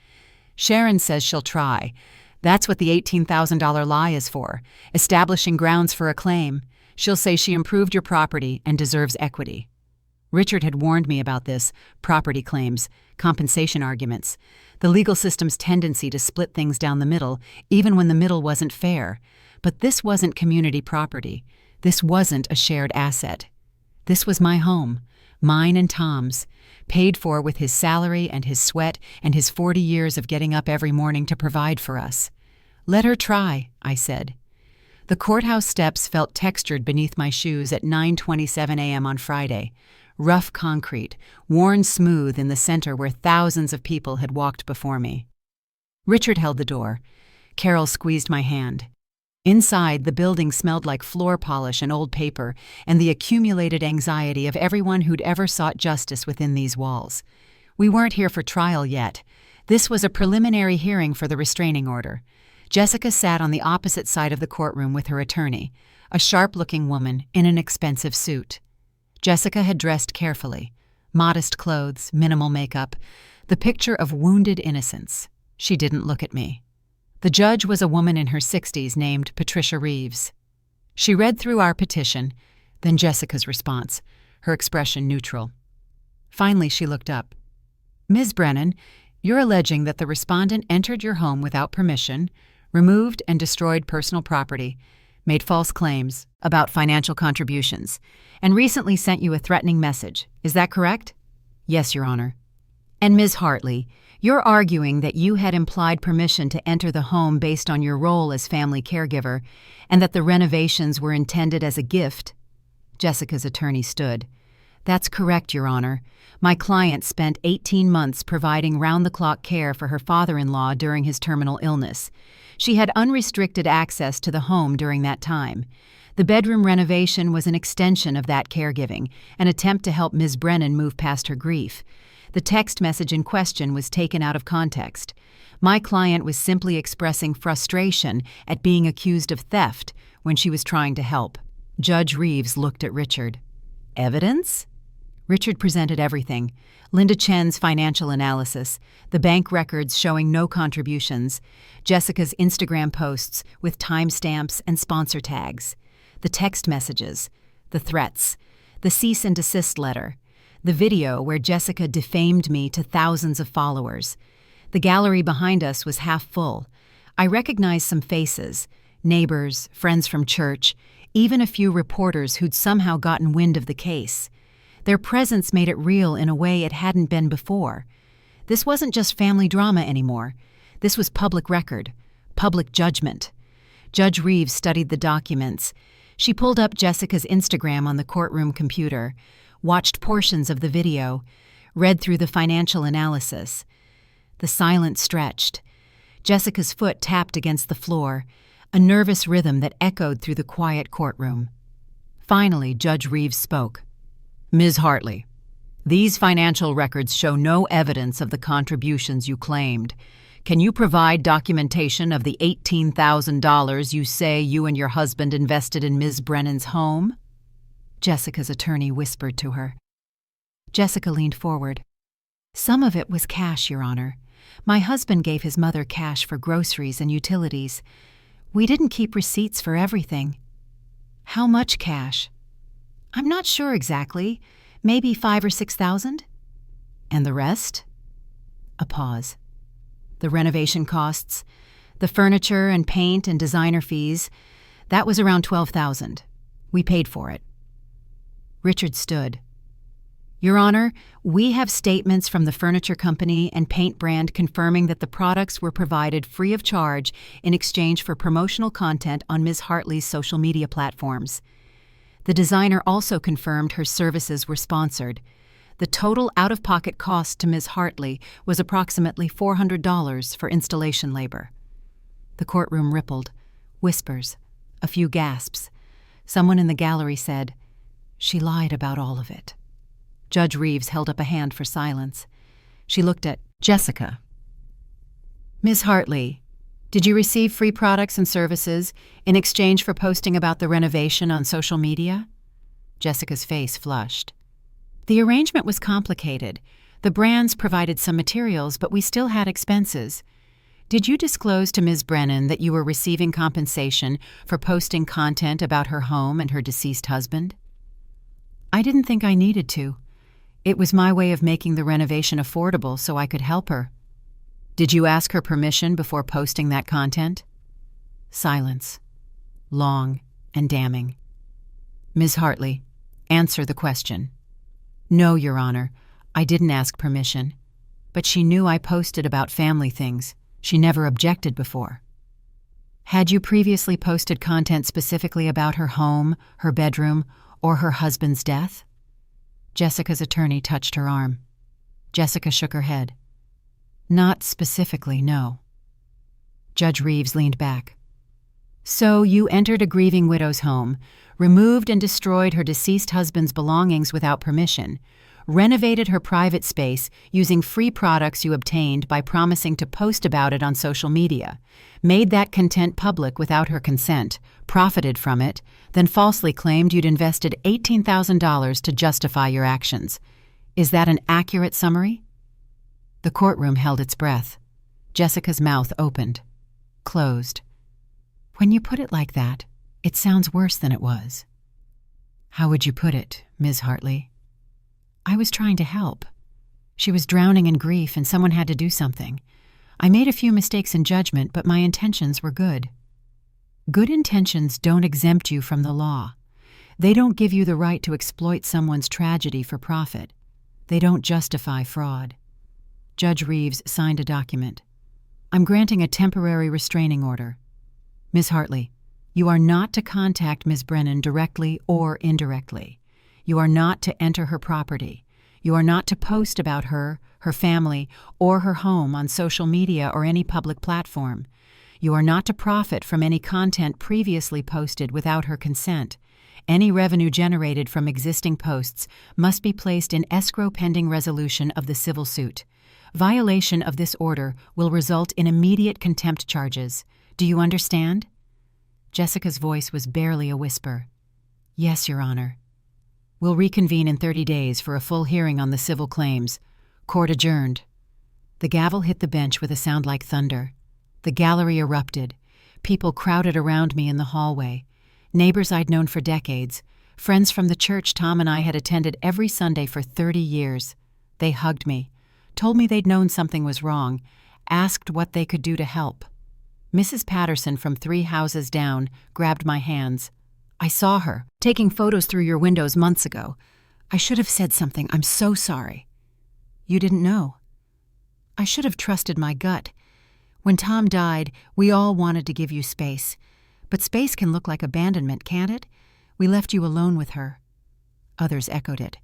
Sharon says she'll try. That's what the $18,000 lie is for, establishing grounds for a claim. She'll say she improved your property and deserves equity. Richard had warned me about this, property claims, compensation arguments, the legal system's tendency to split things down the middle, even when the middle wasn't fair. But this wasn't community property. This wasn't a shared asset. This was my home, mine and Tom's, paid for with his salary and his sweat and his 40 years of getting up every morning to provide for us. Let her try, I said. The courthouse steps felt textured beneath my shoes at 9:27 a.m. on Friday. Rough concrete, worn smooth in the center where thousands of people had walked before me. Richard held the door. Carol squeezed my hand. Inside, the building smelled like floor polish and old paper and the accumulated anxiety of everyone who'd ever sought justice within these walls. We weren't here for trial yet. This was a preliminary hearing for the restraining order. Jessica sat on the opposite side of the courtroom with her attorney, a sharp-looking woman in an expensive suit. Jessica had dressed carefully. Modest clothes, minimal makeup, the picture of wounded innocence. She didn't look at me. The judge was a woman in her 60s named Patricia Reeves. She read through our petition, then Jessica's response, her expression neutral. Finally, she looked up. "Ms. Brennan, you're alleging that the respondent entered your home without permission, removed and destroyed personal property, made false claims about financial contributions, and recently sent you a threatening message. Is that correct?" "Yes, Your Honor." "And Ms. Hartley, you're arguing that you had implied permission to enter the home based on your role as family caregiver, and that the renovations were intended as a gift?" Jessica's attorney stood. "That's correct, Your Honor. My client spent 18 months providing round-the-clock care for her father-in-law during his terminal illness. She had unrestricted access to the home during that time. The bedroom renovation was an extension of that caregiving, an attempt to help Ms. Brennan move past her grief. The text message in question was taken out of context. My client was simply expressing frustration at being accused of theft when she was trying to help." Judge Reeves looked at Richard. "Evidence?" Richard presented everything: Linda Chen's financial analysis, the bank records showing no contributions, Jessica's Instagram posts with timestamps and sponsor tags, the text messages, the threats, the cease and desist letter, the video where Jessica defamed me to thousands of followers. The gallery behind us was half full. I recognized some faces, neighbors, friends from church, even a few reporters who'd somehow gotten wind of the case. Their presence made it real in a way it hadn't been before. This wasn't just family drama anymore. This was public record, public judgment. Judge Reeves studied the documents. She pulled up Jessica's Instagram on the courtroom computer, watched portions of the video, read through the financial analysis. The silence stretched. Jessica's foot tapped against the floor, a nervous rhythm that echoed through the quiet courtroom. Finally, Judge Reeves spoke. "Ms. Hartley, these financial records show no evidence of the contributions you claimed. Can you provide documentation of the $18,000 you say you and your husband invested in Ms. Brennan's home?" Jessica's attorney whispered to her. Jessica leaned forward. "Some of it was cash, Your Honor. My husband gave his mother cash for groceries and utilities. We didn't keep receipts for everything." "How much cash?" "I'm not sure exactly. Maybe $5,000 or $6,000. "And the rest?" A pause. "The renovation costs, the furniture and paint and designer fees, that was around $12,000. We paid for it." Richard stood. "Your Honor, we have statements from the furniture company and paint brand confirming that the products were provided free of charge in exchange for promotional content on Ms. Hartley's social media platforms. The designer also confirmed her services were sponsored. The total out-of-pocket cost to Ms. Hartley was approximately $400 for installation labor." The courtroom rippled. Whispers. A few gasps. Someone in the gallery said, "She lied about all of it." Judge Reeves held up a hand for silence. She looked at Jessica. "Ms. Hartley, did you receive free products and services in exchange for posting about the renovation on social media?" Jessica's face flushed. "The arrangement was complicated. The brands provided some materials, but we still had expenses. Did you disclose to Ms. Brennan that you were receiving compensation for posting content about her home and her deceased husband?" "I didn't think I needed to. It was my way of making the renovation affordable so I could help her." "Did you ask her permission before posting that content?" Silence. Long and damning. "Ms. Hartley, answer the question." "No, Your Honor, I didn't ask permission. But she knew I posted about family things. She never objected before." "Had you previously posted content specifically about her home, her bedroom, or her husband's death?" Jessica's attorney touched her arm. Jessica shook her head. "Not specifically, no." Judge Reeves leaned back. So you entered a grieving widow's home, removed and destroyed her deceased husband's belongings without permission, renovated her private space using free products you obtained by promising to post about it on social media, made that content public without her consent, profited from it, then falsely claimed you'd invested $18,000 to justify your actions. Is that an accurate summary? The courtroom held its breath. Jessica's mouth opened, closed. When you put it like that, it sounds worse than it was. How would you put it, Ms. Hartley? I was trying to help. She was drowning in grief and someone had to do something. I made a few mistakes in judgment, but my intentions were good. Good intentions don't exempt you from the law. They don't give you the right to exploit someone's tragedy for profit. They don't justify fraud. Judge Reeves signed a document. I'm granting a temporary restraining order. Ms. Hartley, you are not to contact Ms. Brennan directly or indirectly. You are not to enter her property. You are not to post about her, her family, or her home on social media or any public platform. You are not to profit from any content previously posted without her consent. Any revenue generated from existing posts must be placed in escrow pending resolution of the civil suit. Violation of this order will result in immediate contempt charges. Do you understand? Jessica's voice was barely a whisper. Yes, Your Honor. We'll reconvene in 30 days for a full hearing on the civil claims. Court adjourned. The gavel hit the bench with a sound like thunder. The gallery erupted. People crowded around me in the hallway. Neighbors I'd known for decades. Friends from the church Tom and I had attended every Sunday for 30 years. They hugged me, told me they'd known something was wrong, asked what they could do to help. Mrs. Patterson from 3 houses down grabbed my hands. I saw her, taking photos through your windows months ago. I should have said something. I'm so sorry. You didn't know. I should have trusted my gut. When Tom died, we all wanted to give you space. But space can look like abandonment, can't it? We left you alone with her. Others echoed it.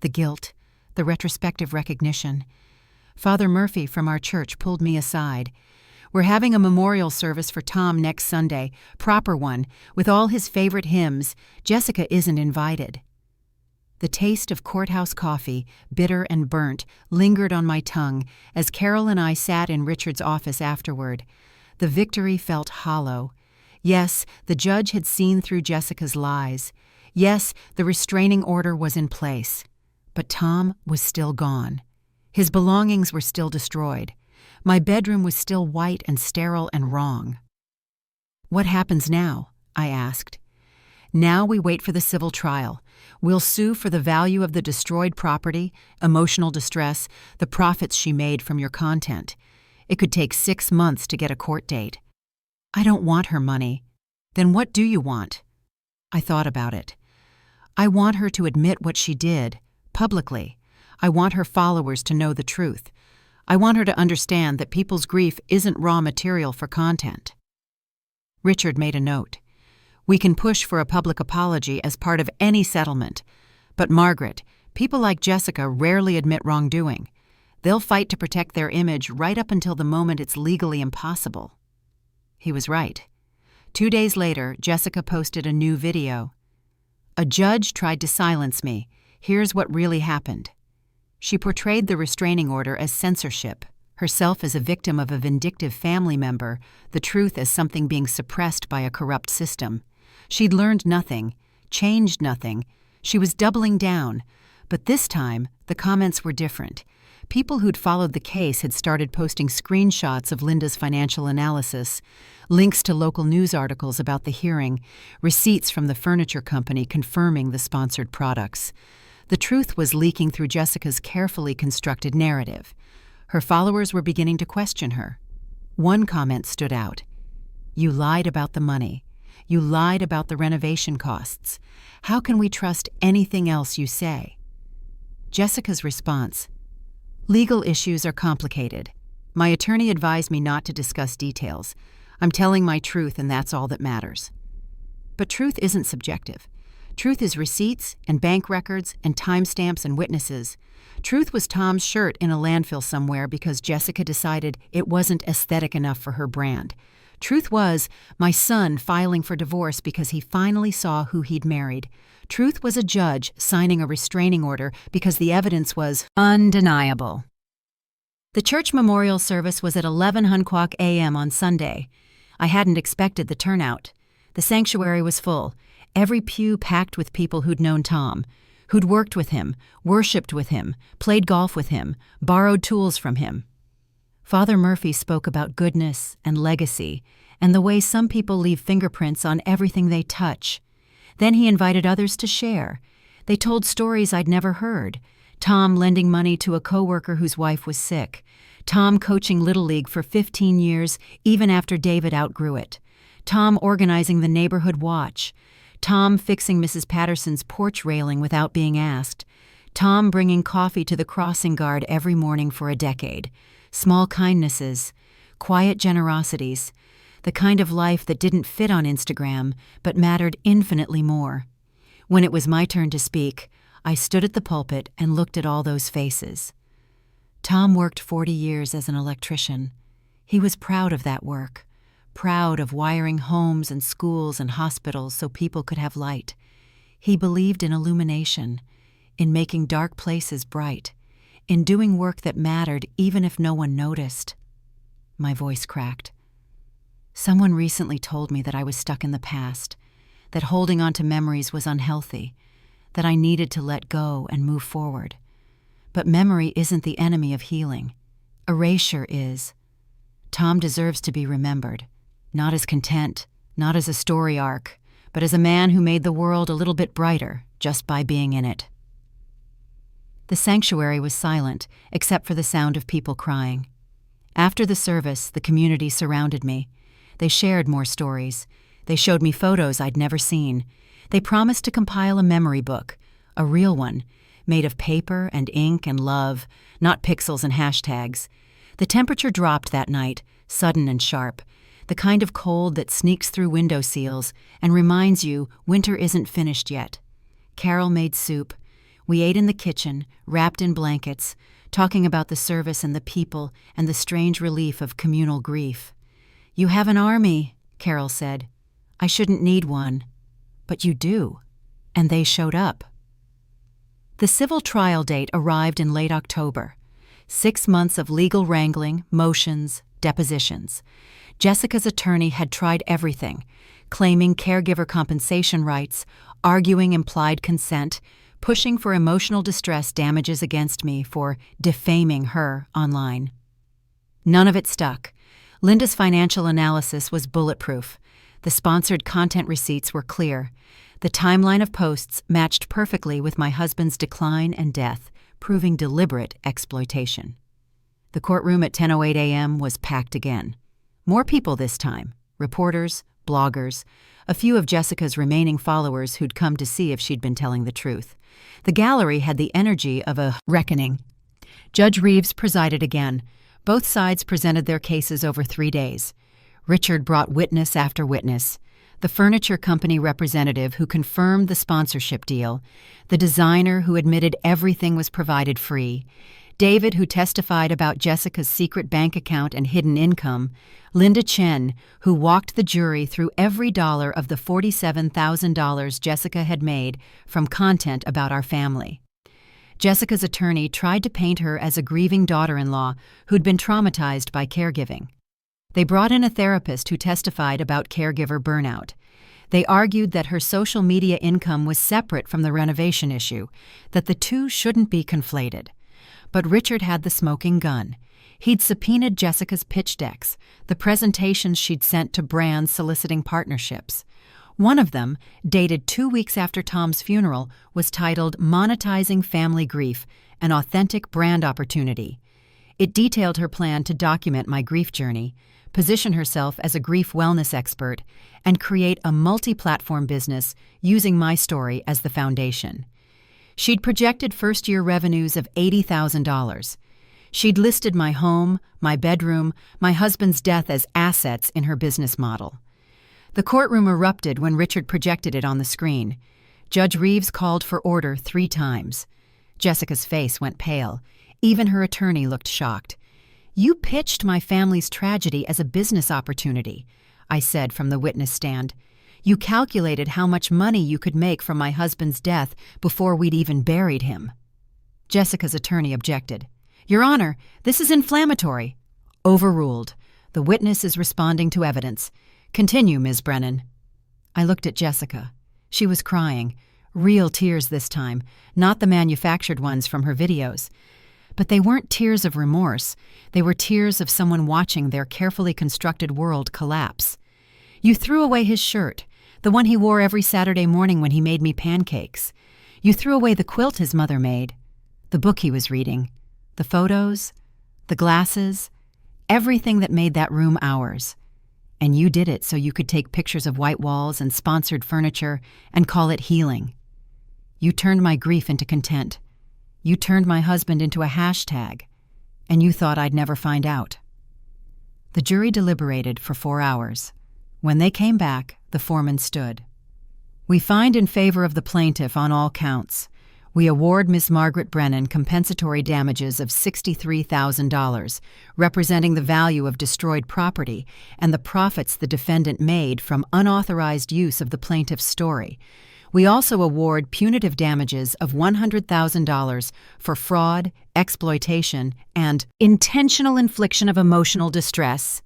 The guilt, the retrospective recognition. Father Murphy from our church pulled me aside. We're having a memorial service for Tom next Sunday, proper one, with all his favorite hymns. Jessica isn't invited. The taste of courthouse coffee, bitter and burnt, lingered on my tongue as Carol and I sat in Richard's office afterward. The victory felt hollow. Yes, the judge had seen through Jessica's lies. Yes, the restraining order was in place. But Tom was still gone. His belongings were still destroyed. My bedroom was still white and sterile and wrong. What happens now? I asked. Now we wait for the civil trial. We'll sue for the value of the destroyed property, emotional distress, the profits she made from your content. It could take 6 months to get a court date. I don't want her money. Then what do you want? I thought about it. I want her to admit what she did, publicly. I want her followers to know the truth. I want her to understand that people's grief isn't raw material for content. Richard made a note. We can push for a public apology as part of any settlement. But Margaret, people like Jessica rarely admit wrongdoing. They'll fight to protect their image right up until the moment it's legally impossible. He was right. 2 days later, Jessica posted a new video. A judge tried to silence me. Here's what really happened. She portrayed the restraining order as censorship, herself as a victim of a vindictive family member, the truth as something being suppressed by a corrupt system. She'd learned nothing, changed nothing. She was doubling down. But this time, the comments were different. People who'd followed the case had started posting screenshots of Linda's financial analysis, links to local news articles about the hearing, receipts from the furniture company confirming the sponsored products. The truth was leaking through Jessica's carefully constructed narrative. Her followers were beginning to question her. One comment stood out. You lied about the money. You lied about the renovation costs. How can we trust anything else you say? Jessica's response. Legal issues are complicated. My attorney advised me not to discuss details. I'm telling my truth, and that's all that matters. But truth isn't subjective. Truth is receipts and bank records and timestamps and witnesses. Truth was Tom's shirt in a landfill somewhere because Jessica decided it wasn't aesthetic enough for her brand. Truth was my son filing for divorce because he finally saw who he'd married. Truth was a judge signing a restraining order because the evidence was undeniable. The church memorial service was at 11:00 a.m. on Sunday. I hadn't expected the turnout. The sanctuary was full, every pew packed with people who'd known Tom, who'd worked with him, worshipped with him, played golf with him, borrowed tools from him. Father Murphy spoke about goodness and legacy and the way some people leave fingerprints on everything they touch. Then he invited others to share. They told stories I'd never heard. Tom lending money to a coworker whose wife was sick. Tom coaching Little League for 15 years, even after David outgrew it. Tom organizing the neighborhood watch. Tom fixing Mrs. Patterson's porch railing without being asked. Tom bringing coffee to the crossing guard every morning for a decade. Small kindnesses, quiet generosities, the kind of life that didn't fit on Instagram but mattered infinitely more. When it was my turn to speak, I stood at the pulpit and looked at all those faces. Tom worked 40 years as an electrician. He was proud of that work, proud of wiring homes and schools and hospitals so people could have light. He believed in illumination, in making dark places bright, in doing work that mattered even if no one noticed. My voice cracked. Someone recently told me that I was stuck in the past, that holding on to memories was unhealthy, that I needed to let go and move forward. But memory isn't the enemy of healing. Erasure is. Tom deserves to be remembered, not as content, not as a story arc, but as a man who made the world a little bit brighter just by being in it. The sanctuary was silent, except for the sound of people crying. After the service, the community surrounded me. They shared more stories. They showed me photos I'd never seen. They promised to compile a memory book, a real one, made of paper and ink and love, not pixels and hashtags. The temperature dropped that night, sudden and sharp, the kind of cold that sneaks through window seals and reminds you winter isn't finished yet. Carol made soup. We ate in the kitchen, wrapped in blankets, talking about the service and the people and the strange relief of communal grief. "You have an army," Carol said. "I shouldn't need one." "But you do." And they showed up. The civil trial date arrived in late October. 6 months of legal wrangling, motions, depositions. Jessica's attorney had tried everything, claiming caregiver compensation rights, arguing implied consent, pushing for emotional distress damages against me for defaming her online. None of it stuck. Linda's financial analysis was bulletproof. The sponsored content receipts were clear. The timeline of posts matched perfectly with my husband's decline and death, proving deliberate exploitation. The courtroom at 10:08 a.m. was packed again. More people this time, reporters, bloggers, a few of Jessica's remaining followers who'd come to see if she'd been telling the truth. The gallery had the energy of a reckoning. Judge Reeves presided again. Both sides presented their cases over 3 days. Richard brought witness after witness. The furniture company representative who confirmed the sponsorship deal, the designer who admitted everything was provided free, David who testified about Jessica's secret bank account and hidden income, Linda Chen who walked the jury through every dollar of the $47,000 Jessica had made from content about our family. Jessica's attorney tried to paint her as a grieving daughter-in-law who'd been traumatized by caregiving. They brought in a therapist who testified about caregiver burnout. They argued that her social media income was separate from the renovation issue, that the two shouldn't be conflated. But Richard had the smoking gun. He'd subpoenaed Jessica's pitch decks, the presentations she'd sent to brands soliciting partnerships. One of them, dated 2 weeks after Tom's funeral, was titled Monetizing Family Grief, an Authentic Brand Opportunity. It detailed her plan to document my grief journey, position herself as a grief wellness expert, and create a multi-platform business using my story as the foundation. She'd projected first-year revenues of $80,000. She'd listed my home, my bedroom, my husband's death as assets in her business model. The courtroom erupted when Richard projected it on the screen. Judge Reeves called for order 3 times. Jessica's face went pale. Even her attorney looked shocked. "You pitched my family's tragedy as a business opportunity. I said from the witness stand. "You calculated how much money you could make from my husband's death before we'd even buried him." Jessica's attorney objected. "Your Honor, this is inflammatory." Overruled. The witness is responding to evidence. Continue, Ms. Brennan. I looked at Jessica. She was crying. Real tears this time, not the manufactured ones from her videos. But they weren't tears of remorse. They were tears of someone watching their carefully constructed world collapse. "You threw away his shirt, the one he wore every Saturday morning when he made me pancakes. You threw away the quilt his mother made, the book he was reading, the photos, the glasses, everything that made that room ours. And you did it so you could take pictures of white walls and sponsored furniture and call it healing. You turned my grief into content. You turned my husband into a hashtag, and you thought I'd never find out." The jury deliberated for 4 hours. When they came back, the foreman stood. "We find in favor of the plaintiff on all counts. We award Ms. Margaret Brennan compensatory damages of $63,000, representing the value of destroyed property and the profits the defendant made from unauthorized use of the plaintiff's story. We also award punitive damages of $100,000 for fraud, exploitation, and intentional infliction of emotional distress."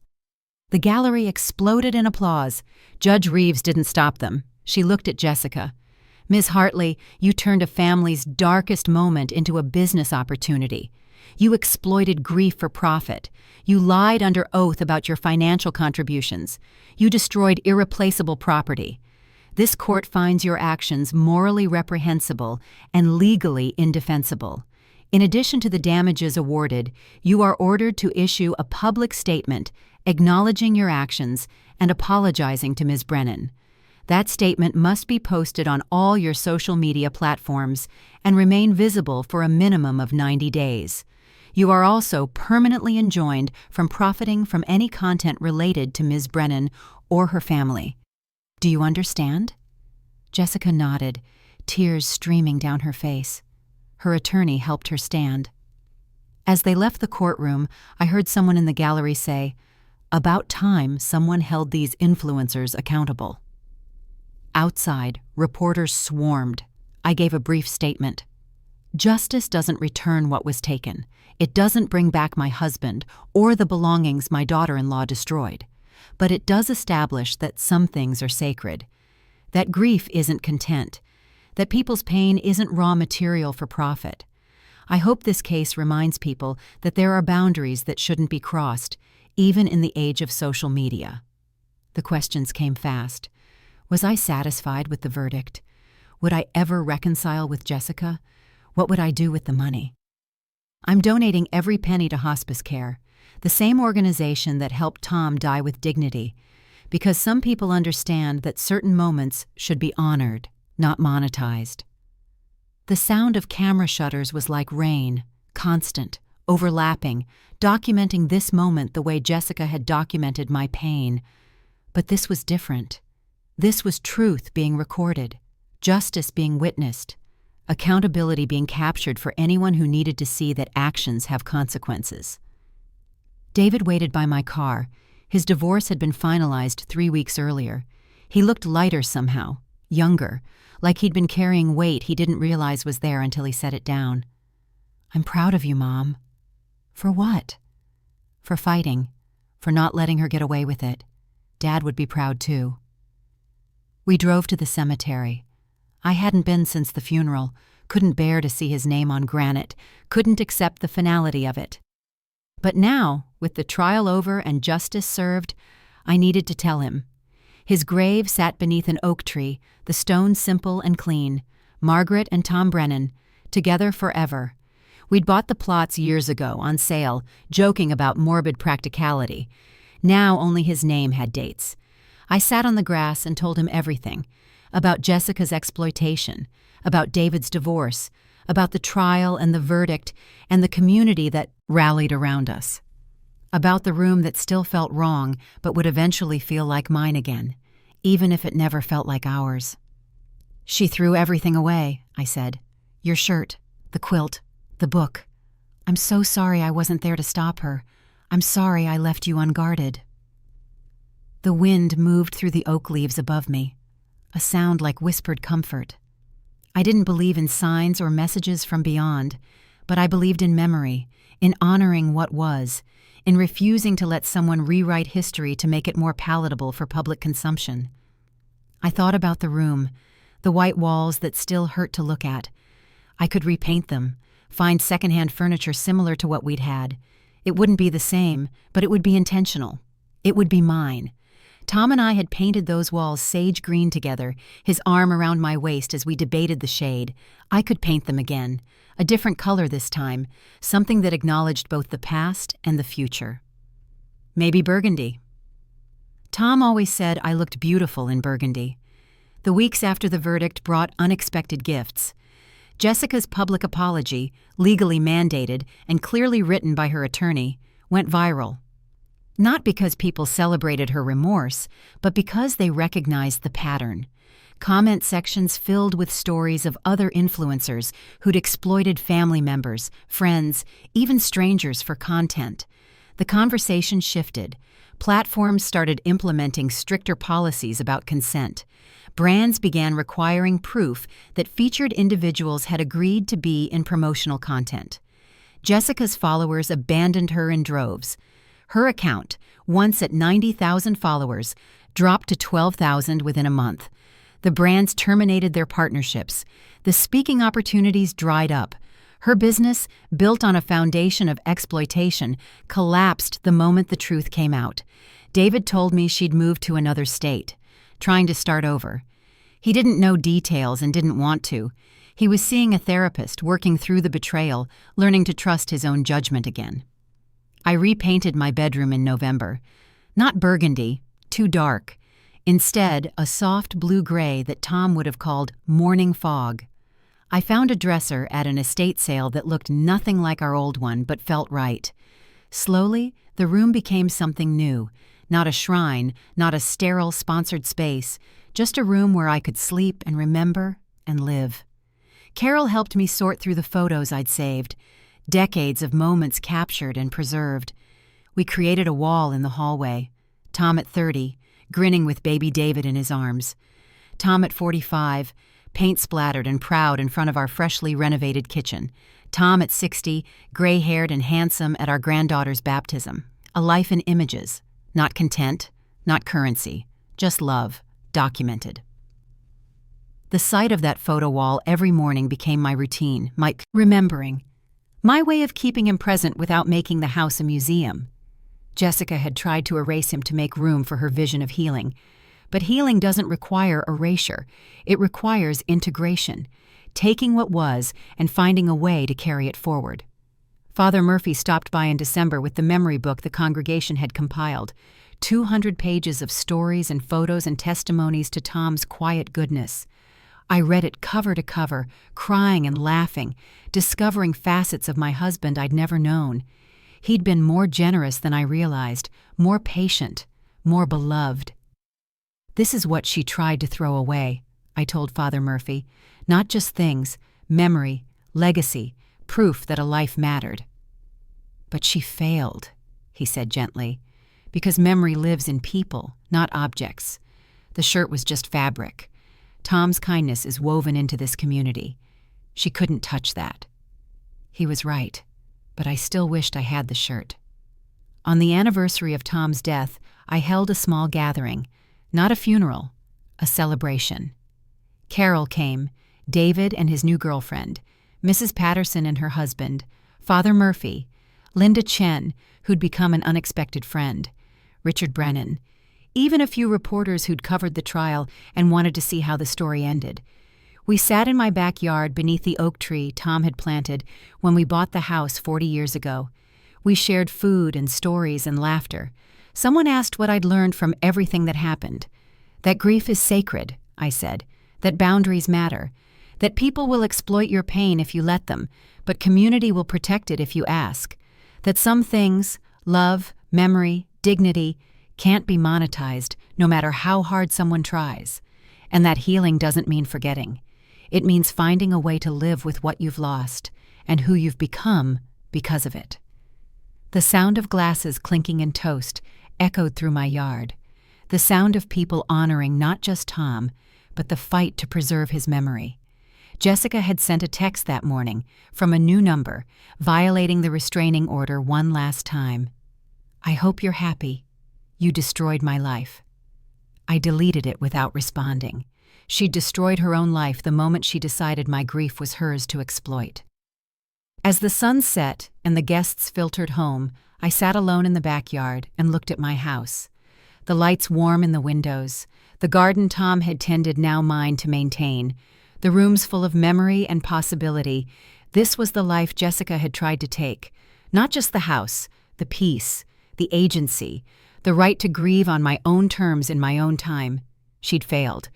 The gallery exploded in applause. Judge Reeves didn't stop them. She looked at Jessica. "Ms. Hartley, you turned a family's darkest moment into a business opportunity. You exploited grief for profit. You lied under oath about your financial contributions. You destroyed irreplaceable property. This court finds your actions morally reprehensible and legally indefensible. In addition to the damages awarded, you are ordered to issue a public statement acknowledging your actions and apologizing to Ms. Brennan. That statement must be posted on all your social media platforms and remain visible for a minimum of 90 days. You are also permanently enjoined from profiting from any content related to Ms. Brennan or her family. Do you understand?" Jessica nodded, tears streaming down her face. Her attorney helped her stand. As they left the courtroom, I heard someone in the gallery say, "About time someone held these influencers accountable." Outside, reporters swarmed. I gave a brief statement. "Justice doesn't return what was taken. It doesn't bring back my husband or the belongings my daughter-in-law destroyed. But it does establish that some things are sacred, that grief isn't content, that people's pain isn't raw material for profit. I hope this case reminds people that there are boundaries that shouldn't be crossed, even in the age of social media." The questions came fast. Was I satisfied with the verdict? Would I ever reconcile with Jessica? What would I do with the money? "I'm donating every penny to hospice care, the same organization that helped Tom die with dignity, because some people understand that certain moments should be honored, not monetized." The sound of camera shutters was like rain, constant, overlapping, documenting this moment the way Jessica had documented my pain. But this was different. This was truth being recorded, justice being witnessed, accountability being captured for anyone who needed to see that actions have consequences. David waited by my car. His divorce had been finalized 3 weeks earlier. He looked lighter somehow, younger, like he'd been carrying weight he didn't realize was there until he set it down. "I'm proud of you, Mom." "For what?" "For fighting, for not letting her get away with it. Dad would be proud too." We drove to the cemetery. I hadn't been since the funeral, couldn't bear to see his name on granite, couldn't accept the finality of it. But now, with the trial over and justice served, I needed to tell him. His grave sat beneath an oak tree, the stone simple and clean. Margaret and Tom Brennan, together forever. We'd bought the plots years ago, on sale, joking about morbid practicality. Now only his name had dates. I sat on the grass and told him everything. About Jessica's exploitation, about David's divorce, about the trial and the verdict and the community that rallied around us. About the room that still felt wrong but would eventually feel like mine again, even if it never felt like ours. "She threw everything away," I said. "Your shirt, the quilt, the book. I'm so sorry I wasn't there to stop her. I'm sorry I left you unguarded." The wind moved through the oak leaves above me, a sound like whispered comfort. I didn't believe in signs or messages from beyond, but I believed in memory, in honoring what was, in refusing to let someone rewrite history to make it more palatable for public consumption. I thought about the room, the white walls that still hurt to look at. I could repaint them, find secondhand furniture similar to what we'd had. It wouldn't be the same, but it would be intentional. It would be mine. Tom and I had painted those walls sage green together, his arm around my waist as we debated the shade. I could paint them again, a different color this time, something that acknowledged both the past and the future. Maybe burgundy. Tom always said I looked beautiful in burgundy. The weeks after the verdict brought unexpected gifts. Jessica's public apology, legally mandated and clearly written by her attorney, went viral. Not because people celebrated her remorse, but because they recognized the pattern. Comment sections filled with stories of other influencers who'd exploited family members, friends, even strangers for content. The conversation shifted. Platforms started implementing stricter policies about consent. Brands began requiring proof that featured individuals had agreed to be in promotional content. Jessica's followers abandoned her in droves. Her account, once at 90,000 followers, dropped to 12,000 within a month. The brands terminated their partnerships. The speaking opportunities dried up. Her business, built on a foundation of exploitation, collapsed the moment the truth came out. David told me she'd moved to another state, trying to start over. He didn't know details and didn't want to. He was seeing a therapist, working through the betrayal, learning to trust his own judgment again. I repainted my bedroom in November. Not burgundy, too dark. Instead, a soft blue-gray that Tom would have called morning fog. I found a dresser at an estate sale that looked nothing like our old one but felt right. Slowly, the room became something new. Not a shrine, not a sterile sponsored space, just a room where I could sleep and remember and live. Carol helped me sort through the photos I'd saved. Decades of moments captured and preserved. We created a wall in the hallway. Tom at 30, grinning with baby David in his arms. Tom at 45, paint-splattered and proud in front of our freshly renovated kitchen. Tom at 60, gray-haired and handsome at our granddaughter's baptism. A life in images. Not content, not currency, just love, documented. The sight of that photo wall every morning became my routine, my remembering. My way of keeping him present without making the house a museum. Jessica had tried to erase him to make room for her vision of healing. But healing doesn't require erasure. It requires integration, taking what was and finding a way to carry it forward. Father Murphy stopped by in December with the memory book the congregation had compiled, 200 pages of stories and photos and testimonies to Tom's quiet goodness. I read it cover to cover, crying and laughing, discovering facets of my husband I'd never known. He'd been more generous than I realized, more patient, more beloved. This is what she tried to throw away, I told Father Murphy. Not just things, memory, legacy, proof that a life mattered. But she failed, he said gently, because memory lives in people, not objects. The shirt was just fabric. Tom's kindness is woven into this community. She couldn't touch that. He was right, but I still wished I had the shirt. On the anniversary of Tom's death, I held a small gathering, not a funeral, a celebration. Carol came, David and his new girlfriend, Mrs. Patterson and her husband, Father Murphy, Linda Chen, who'd become an unexpected friend, Richard Brennan, even a few reporters who'd covered the trial and wanted to see how the story ended. We sat in my backyard beneath the oak tree Tom had planted when we bought the house 40 years ago. We shared food and stories and laughter. Someone asked what I'd learned from everything that happened. That grief is sacred, I said, that boundaries matter, that people will exploit your pain if you let them, but community will protect it if you ask, that some things, love, memory, dignity, can't be monetized no matter how hard someone tries, and that healing doesn't mean forgetting. It means finding a way to live with what you've lost and who you've become because of it. The sound of glasses clinking in toast echoed through my yard. the sound of people honoring not just Tom, but the fight to preserve his memory. Jessica had sent a text that morning from a new number, violating the restraining order one last time. "I hope you're happy. You destroyed my life." I deleted it without responding. She'd destroyed her own life the moment she decided my grief was hers to exploit. As the sun set and the guests filtered home, I sat alone in the backyard and looked at my house. The lights warm in the windows, the garden Tom had tended now mine to maintain, the rooms full of memory and possibility. This was the life Jessica had tried to take. Not just the house, the peace, the agency, the right to grieve on my own terms in my own time. She'd failed.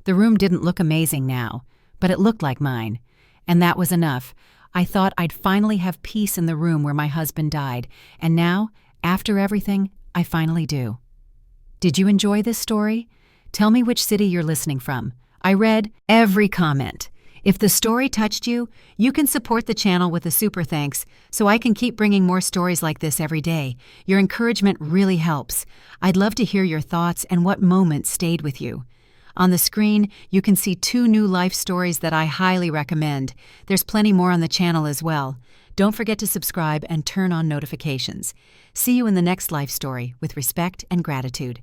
The room didn't look amazing now, but it looked like mine. And that was enough. I thought I'd finally have peace in the room where my husband died, and now, after everything, I finally do. Did you enjoy this story? Tell me which city you're listening from. I read every comment. If the story touched you, you can support the channel with a super thanks so I can keep bringing more stories like this every day. Your encouragement really helps. I'd love to hear your thoughts and what moments stayed with you. On the screen, you can see 2 new life stories that I highly recommend. There's plenty more on the channel as well. Don't forget to subscribe and turn on notifications. See you in the next life story with respect and gratitude.